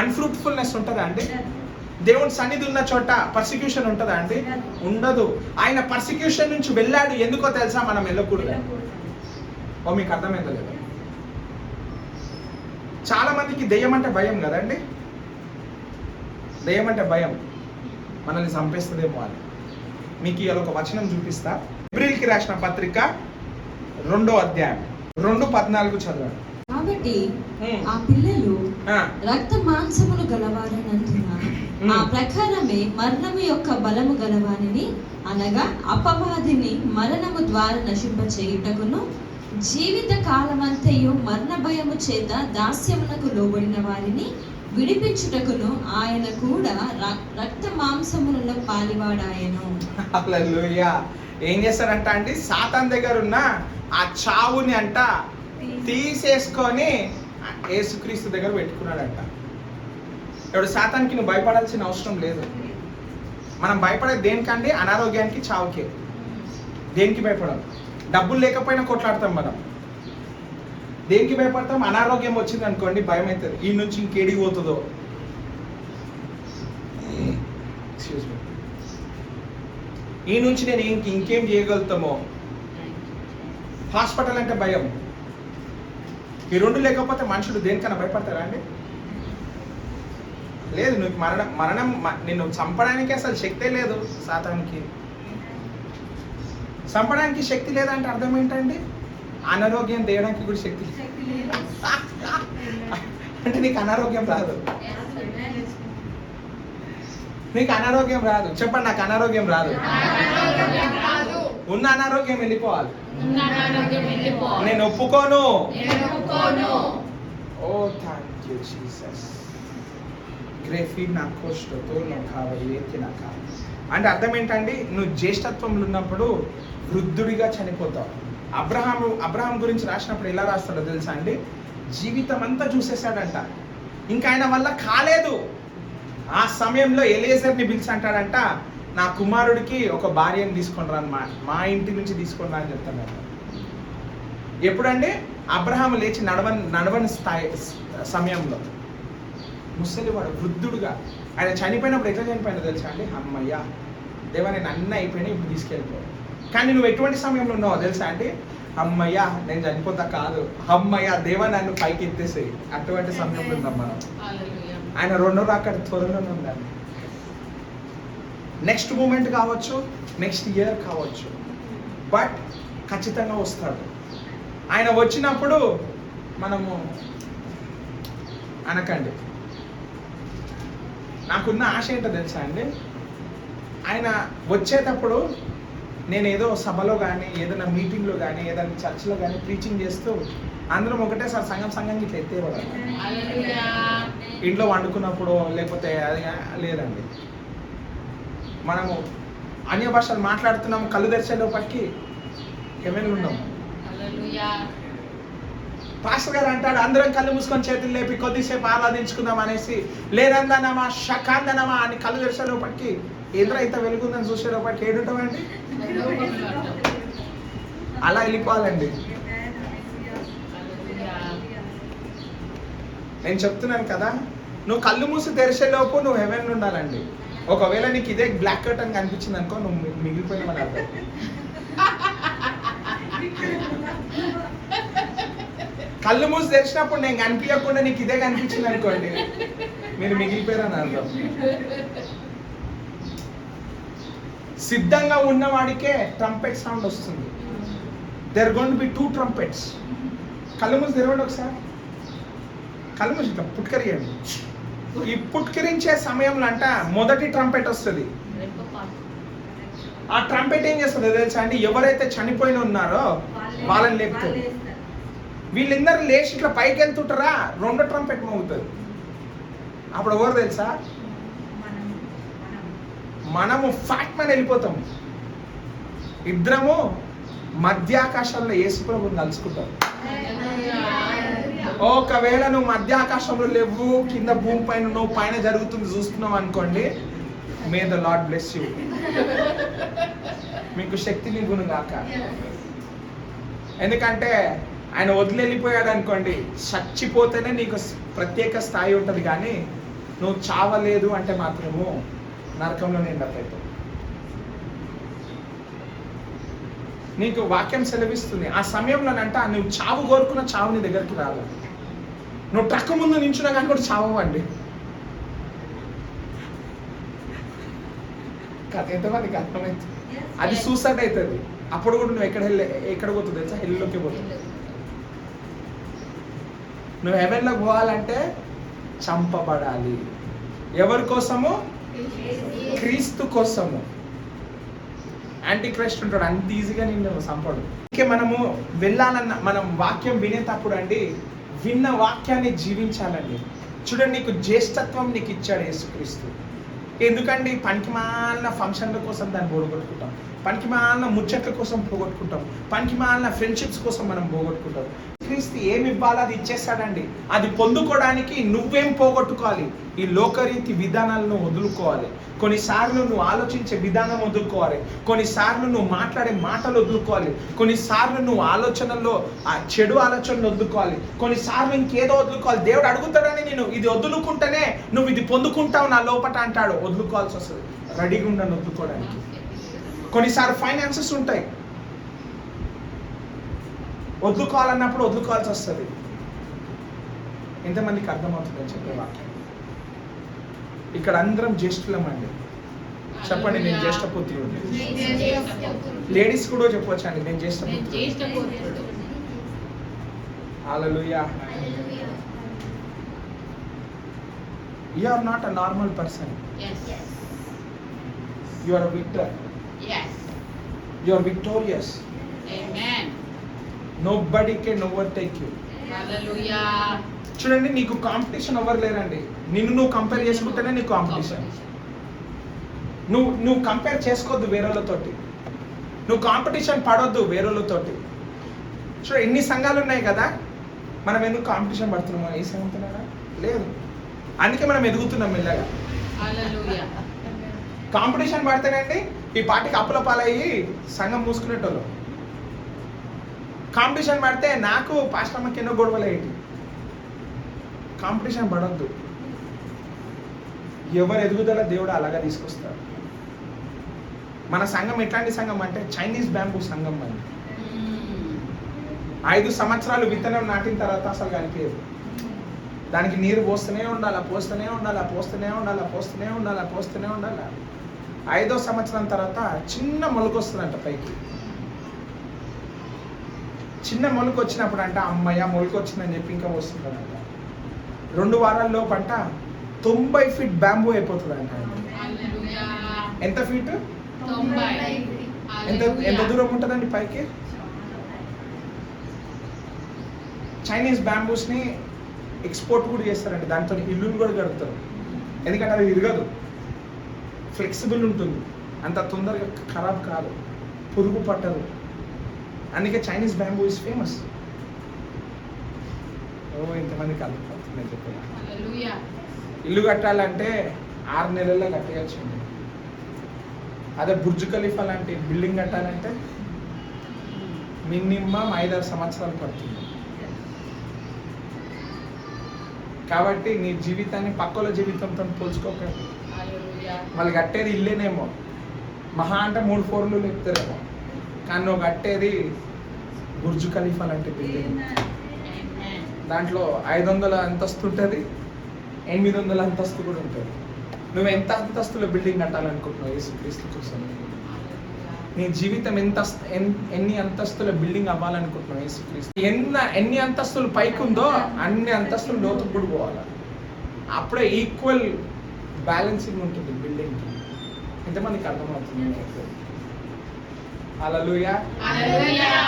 అన్ఫ్రూట్ఫుల్నెస్ ఉంటుందా అండి? దేవుని సన్నిధి ఉన్న చోట పర్సిక్యూషన్ ఉంటుందా అండి? ఉండదు. ఆయన పర్సిక్యూషన్ నుంచి వెళ్ళాడు. ఎందుకో తెలుసా? మనం వెళ్ళకూడదు. ఓ మీకు అర్థమైందో లేదు? చాలా మందికి దెయ్యం అంటే భయం కదండి. దెయ్యం అంటే భయం, మనల్ని చంపేస్తుందేమో అని. మీకు ఇవాళ ఒక వచనం చూపిస్తా. ఎబ్రీల్కి రాసిన పత్రిక 2వ అధ్యాయం 2:14 చదవండి. కాబట్టి ఆ పిల్లలు రక్త మాంసములు గలవారనందున ఆ ప్రకారమే మరణము యొక్క బలము గలవారిని, అనగా అపవాదిని మరణము ద్వారా నశింపచేయుటకును, జీవిత కాలమంతయు మరణ భయము చేత దాస్యమునకు లోబడిన వారిని విడిపించుటకును ఆయన కూడా రక్త మాంసములలో పాలివాడాయను. హల్లెలూయా. ఏం చేస్తారంట అండి? సాతాన్ దగ్గర ఉన్న ఆ చావుని అంట తీసేసుకొని యేసుక్రీస్తు దగ్గర పెట్టుకున్నాడంట. ఇప్పుడు సాతానికి నువ్వు భయపడాల్సిన అవసరం లేదు. మనం భయపడేది దేనికండి? అనారోగ్యానికి, చావుకే. దేనికి భయపడం? డబ్బులు లేకపోయినా కొట్లాడతాం మనం. దేనికి భయపడతాం? అనారోగ్యం వచ్చింది అనుకోండి, భయం అవుతుంది. ఈ నుంచి ఇంకేడికి పోతుందో, ఈ నుంచి నేను ఇంకేం చేయగలుగుతామో. హాస్పిటల్ అంటే భయం. ఈ రెండు లేకపోతే మనుషులు దేనికన్నా భయపడతారా అండి? లేదు. నువ్వు మరణం నిన్ను చంపడానికి అసలు శక్తే లేదు. సాతానికి చంపడానికి శక్తి లేదంటే అర్థం ఏంటండి? అనారోగ్యం తేయడానికి కూడా శక్తి అంటే నీకు అనారోగ్యం రాదు. నీకు అనారోగ్యం రాదు. చెప్పండి, నాకు అనారోగ్యం రాదు. ఉన్న అనారోగ్యం వెళ్ళిపోవాలి. నేను ఒప్పుకోను. ఓ థ్యాంక్ యూ జీసస్. అంటే అర్థం ఏంటండి? నువ్వు జ్యేష్ఠత్వంలో ఉన్నప్పుడు వృద్ధుడిగా చనిపోతావు. అబ్రహాం గురించి రాసినప్పుడు ఎలా రాస్తాడో తెలుసా అండి? జీవితం అంతా చూసేశాడంట. ఇంకా ఆయన వల్ల కాలేదు. ఆ సమయంలో ఎలియేజర్ని పిలిచి అంటాడంట, నా కుమారుడికి ఒక భార్యను తీసుకొని రా, మా ఇంటి నుంచి తీసుకొని రా అని చెప్తాడంట. ఎప్పుడంటే అబ్రహాము లేచి నడవని సమయంలో, ముసలివాడు వృద్ధుడుగా, ఆయన చనిపోయినప్పుడు ఎట్లా చనిపోయినా తెలుసా అండి? అమ్మయ్యా దేవా నేను అన్నీ అయిపోయినా, ఇప్పుడు తీసుకెళ్ళిపో. కానీ నువ్వు ఎటువంటి సమయంలో ఉన్నావో తెలుసా అంటే, అమ్మయ్యా నేను చనిపోతా కాదు, అమ్మయ్యా దేవా నన్ను పైకి ఎత్తేసేయి, అటువంటి సమయంలో ఉన్నాం మనం. ఆయన రెండో రాకడ త్వరలోనే ఉందండి. నెక్స్ట్ మూమెంట్ కావచ్చు, నెక్స్ట్ ఇయర్ కావచ్చు, బట్ ఖచ్చితంగా వస్తాడు. ఆయన వచ్చినప్పుడు మనము అనకండి. నాకున్న ఆశ ఏంటో తెలుసా అండి, ఆయన వచ్చేటప్పుడు నేను ఏదో సభలో కానీ, ఏదైనా మీటింగ్లో కానీ, ఏదైనా చర్చ్లో కానీ ప్రీచింగ్ చేస్తూ అందరం ఒకటేసారి సంఘం ఇట్లా ఎత్తేవాడు. ఇంట్లో వండుకున్నప్పుడు లేకపోతే అది లేదండి. మనము అన్య భాషలు మాట్లాడుతున్నాము, కళ్ళు తెరిచేలోపటికి హెవెన్లో ఉన్నాము. పాస్టర్ గారు అంటాడు, అందరం కళ్ళు మూసుకొని చేతులు లేపి కొద్దిసేపు ఆరాధించుకుందాం అనేసి, లేదందనమా షకాందనమా అని కళ్ళు తెరిచేలోపటికి ఏంద్ర ఇంత వెలుగుందని చూసేలోపటికి ఏడుంటామండి. అలా వెళ్ళిపోవాలండి. నేను చెప్తున్నాను కదా, నువ్వు కళ్ళు మూసి తెరిచేలోపు నువ్వు హెవెన్ ఉండాలండి. ఒకవేళ నీకు ఇదే బ్లాక్ కర్టన్ కనిపించింది అనుకో, నువ్వు మిగిలిపోయిన మన అర్థం. కళ్ళు మూసి తెరిచినప్పుడు నేను కనిపించకుండా నీకు ఇదే కనిపించింది అనుకోండి, మీరు మిగిలిపోయారని అర్థం. సిద్ధంగా ఉన్నవాడికే ట్రంపెట్ సౌండ్ వస్తుంది. There going to be 2 trumpets. కళ్ళు మూసి తెరవండి ఒకసారి, కళ్ళు మూసి ఇట్లా పుట్కరియండి. ఈ పుట్కరించే సమయంలో అంట మొదటి ట్రంపెట్ వస్తుంది. ఆ ట్రంపెట్ ఏం చేస్తుంది తెలుసా అండి? ఎవరైతే చనిపోయిన ఉన్నారో వాళ్ళని లేపుతుంది. వీళ్ళందరూ లేచి ఇట్లా పైకి వెళ్తుంటారా, రెండో ట్రంపెట్ మోగుతుంది. అప్పుడు ఎవరు తెలుసా? మనము ఫ్యాక్ట్ మీద వెళ్ళిపోతాము. ఇద్దరము మధ్యాకాశంలో యేసుప్రభుని కలుసుకుంటాం. ఒకవేళ నువ్వు మధ్యాకాశంలో లేవు, కింద భూమి పైన నువ్వు పైన జరుగుతుంది చూస్తున్నావు అనుకోండి, may the lord bless you. మీకు శక్తి నిగును గాక. ఎందుకంటే ఆయన వదిలి వెళ్ళిపోయాడు అనుకోండి, చచ్చిపోతేనే నీకు ప్రత్యేక స్థాయి ఉంటుంది. కానీ నువ్వు చావలేదు అంటే మాత్రము నరకంలో నిండతావు. నీకు వాక్యం సెలవిస్తుంది, ఆ సమయంలోనంట నువ్వు చావు కోరుకున్న చావు నీ దగ్గరికి రాదు. నువ్వు ట్రక్ ముందు నించున్నా కానీ కూడా చావండి. ఎంతమందికి అర్థమైంది? అది సూసైడ్ అవుతుంది. అప్పుడు కూడా నువ్వు ఎక్కడ పోతుంది తెలుసా? హెల్లోకి పోతుంది. నువ్వు హెవెన్లోకి పోవాలంటే చంపబడాలి. ఎవరి కోసము? క్రీస్తు కోసము. యాంటీ క్రైస్ట్ ఉంటాడు, అంత ఈజీగా నిన్ను చంపడు. ఇంకే మనము వెళ్ళాలన్న, మనం వాక్యం వినేటప్పుడు అండి, విన్న వాక్యాన్ని జీవించాలండి. చూడండి, నీకు జ్యేష్ఠత్వం నీకు ఇచ్చాడు యేసుక్రీస్తు. ఎందుకండి పనికిమాలిన ఫంక్షన్ల కోసం దాన్ని పోగొట్టుకుంటాం, పనికిమాలిన ముచ్చట్ల కోసం పోగొట్టుకుంటాం, పనికిమాలిన ఫ్రెండ్షిప్స్ కోసం మనం పోగొట్టుకుంటాం. క్రీస్తు ఏమి ఇవ్వాలో అది ఇచ్చేస్తాడండి. అది పొందుకోవడానికి నువ్వేం పోగొట్టుకోవాలి? ఈ లోకరీతి విధానాలను వదులుకోవాలి. కొన్నిసార్లు నువ్వు ఆలోచించే విధానం వదులుకోవాలి. కొన్నిసార్లు నువ్వు మాట్లాడే మాటలు వదులుకోవాలి. కొన్నిసార్లు నువ్వు ఆలోచనల్లో ఆ చెడు ఆలోచనలు వదులుకోవాలి. కొన్నిసార్లు ఇంకేదో వదులుకోవాలి. దేవుడు అడుగుతాడని నేను ఇది వదులుకుంటేనే నువ్వు ఇది పొందుకుంటావు నా లోపట అంటాడు. వదులుకోవాల్సి వస్తుంది. రెడీగా ఉండను వదులుకోవడానికి. కొన్నిసార్లు ఫైనాన్సెస్ ఉంటాయి, వదులుకోవాలన్నప్పుడు వదులుకోవాల్సి వస్తుంది. ఎంతమందికి అర్థమవుతుందని చెప్పే వాక్యం. ఇక్కడ అందరం జ్యేష్ఠులం అండి. చెప్పండి, నేను జ్యేష్ఠ పుత్రుడు. లేడీస్ కూడా చెప్పవచ్చు అండి, నేను జ్యేష్ఠ పుత్రుడు. హల్లెలూయా. You are not a normal person. Yes. You are a victor. Yes. You are victorious. Amen. Nobody can overtake you. Hallelujah. చూడండి, నీకు కాంపిటీషన్ ఎవరు లేరండి. నిన్ను నువ్వు కంపేర్ చేసుకుంటేనే నీకు కాంపిటీషన్. నువ్వు కంపేర్ చేసుకోవద్దు వేరేళ్ళతోటి. నువ్వు కాంపిటీషన్ పడొద్దు వేరేళ్ళతోటి. చూడ, ఎన్ని సంఘాలు ఉన్నాయి కదా, మనం ఎందుకు కాంపిటీషన్ పడుతున్నామో ఏసేమంటున్నారా? లేదు. అందుకే మనం ఎదుగుతున్నాం మెల్లగా. Hallelujah. కాంపిటీషన్ పడితేనండి ఈ పార్టీకి అప్పుల పాలయ్యి సంఘం మూసుకునేటోళ్ళు. కాంపిటీషన్ పడితే నాకు పాస్టమ్మకి ఎన్నో గొడవలు అయ్యేటి. కాంపిటీషన్ పడొద్దు. ఎవరు ఎదుగుదల దేవుడు అలాగా తీసుకొస్తాడు. మన సంఘం ఎట్లాంటి సంఘం అంటే చైనీస్ బ్యాంబూ సంఘం అని. 5 సంవత్సరాలు విత్తనం నాటిన తర్వాత అసలు కనిపించదు. దానికి నీరు పోస్తూనే ఉండాలి, పోస్తూనే ఉండాలి, పోస్తూనే ఉండాలి, పోస్తూనే ఉండాలి, పోస్తూనే ఉండాలి. 5వ సంవత్సరం తర్వాత చిన్న మొలక వస్తుందంట పైకి. చిన్న మొలక వచ్చినప్పుడు అంట అమ్మయ్య మొలక వచ్చిందని చెప్పి ఇంకా వస్తుందంట. 2 వారాల్లో పంట 90 ఫీట్ బ్యాంబూ అయిపోతుంది అంట. Hallelujah. ఎంత ఫీట్? 90. ఎంత దూరం ఉంటుందండి పైకి? చైనీస్ బ్యాంబూస్ని ఎక్స్పోర్ట్ కూడా చేస్తారండి. దాంతో ఇల్లులు కూడా కడుగుతారు. ఎందుకంటే అది విరగదు, ఫ్లెక్సిబుల్ ఉంటుంది, అంత తొందరగా ఖరాబ్ కాదు, పురుగు పట్టదు. అందుకే చైనీస్ బ్యాంబూ ఇస్ ఫేమస్. ఇంతమందికి అర్థమవుతుంది చెప్పాను. Hallelujah. ఇల్లు కట్టాలంటే 6 నెలల్లో కట్టేయచ్చు. అదే బుర్జ్ ఖలీఫా లాంటి బిల్డింగ్ కట్టాలంటే మినిమం 5-6 సంవత్సరాలు పడుతుంది. కాబట్టి నీ జీవితాన్ని పక్కల జీవితంతో పోల్చుకోకండి. Hallelujah. వాళ్ళు కట్టేది ఇల్లేనేమో, మహా అంటే 3 ఫ్లోర్లు లేపుతారేమో, కానీ నువ్వు కట్టేది బుర్జ్ ఖలీఫా లాంటి బిల్డింగ్. Amen. దాంట్లో 500 అంతస్తు ఉంటుంది, 800 అంతస్తు కూడా ఉంటుంది. నువ్వు ఎంత అంతస్తులో బిల్డింగ్ కట్టాలనుకుంటున్నావు యేసుక్రీస్తు కోసం? నీ జీవితం ఎన్ని అంతస్తుల బిల్డింగ్ అవ్వాలనుకుంటున్నావు యేసుక్రీస్తు? ఎన్ని అంతస్తులు పైకి ఉందో అన్ని అంతస్తులు లోతుకు కూడా పోవాలి. అప్పుడే ఈక్వల్ బ్యాలెన్సింగ్ ఉంటుంది బిల్డింగ్కి. ఎంతమందికి అర్థమవుతుంది? హల్లెలూయా. Hallelujah.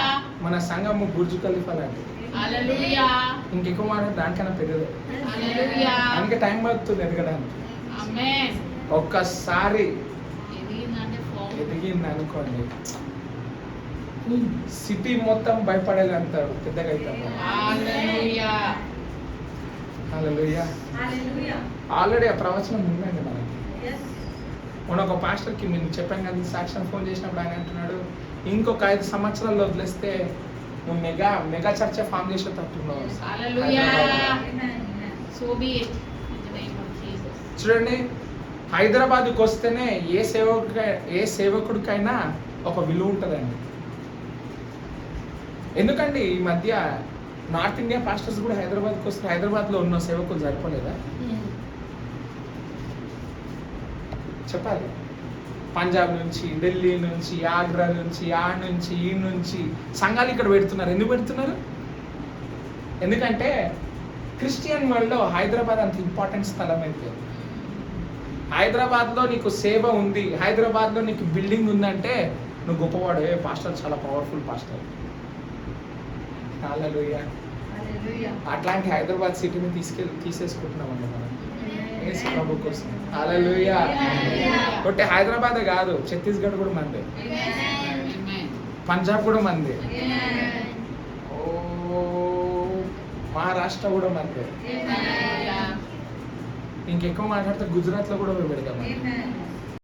మన సంఘము బుర్జ్ ఖలీఫా లాంటిది. Hallelujah. ఇంకెక్కువ మాట దానికన్నా పెద్దది. Hallelujah. అందుకే టైం పడుతుంది ఎదగడానికి. Amen. ఒక్కసారి ఎదిగిందంటే form. ఎదిగింది అనుకోండి, సిటీ మొత్తం భయపడేంత పెద్దగా అవుతాము. Hallelujah. హల్లెలూయా. ఆల్రెడీ ఆ ప్రవచనం ఉందండి మనకి. మొన్న ఒక పాస్టర్కి నేను చెప్పాను కదా, సాక్ష్యం ఫోన్ చేసినప్పుడు ఆయన అంటున్నాడు, ఇంకొక 5 సంవత్సరాల్లో వదిలేస్తే నువ్వు మెగా చర్చ form చేసేటట్టున్నావు. Hallelujah. So be it. In the name of Jesus. చూడండి, హైదరాబాద్కి వస్తేనే ఏ సేవకుడికైనా ఒక విలువ ఉంటుందండి. ఎందుకండి ఈ మధ్య నార్త్ ఇండియా పాస్టర్స్ కూడా హైదరాబాద్కి వస్తే హైదరాబాద్లో ఉన్న సేవకులు సరిపోలేదా? చెప్పాలి. పంజాబ్ నుంచి, ఢిల్లీ నుంచి, ఆగ్రా నుంచి, ఈ నుంచి సంఘాలు ఇక్కడ పెడుతున్నారు. ఎందుకు పెడుతున్నారు? ఎందుకంటే క్రిస్టియన్ వరల్డ్లో హైదరాబాద్ అంత ఇంపార్టెంట్ స్థలం అయితే. హైదరాబాద్లో నీకు సేవ ఉంది, హైదరాబాద్లో నీకు బిల్డింగ్ ఉందంటే నువ్వు గొప్పవాడు. పాస్టర్ చాలా పవర్ఫుల్ పాస్టర్. హల్లెలూయా. అట్లాంటి హైదరాబాద్ సిటీని తీసేసుకుంటున్నామండి మనం యేసు ప్రభు కోసం. హల్లెలూయా. ఒకటి హైదరాబాదే కాదు, ఛత్తీస్గఢ్ కూడా మందే, Amen. పంజాబ్ కూడా మందే, Amen. ఓ మహారాష్ట్ర కూడా మందే. Hallelujah. ఇంకెక్కువ మాట్లాడితే గుజరాత్లో కూడా పెడతాం. Amen.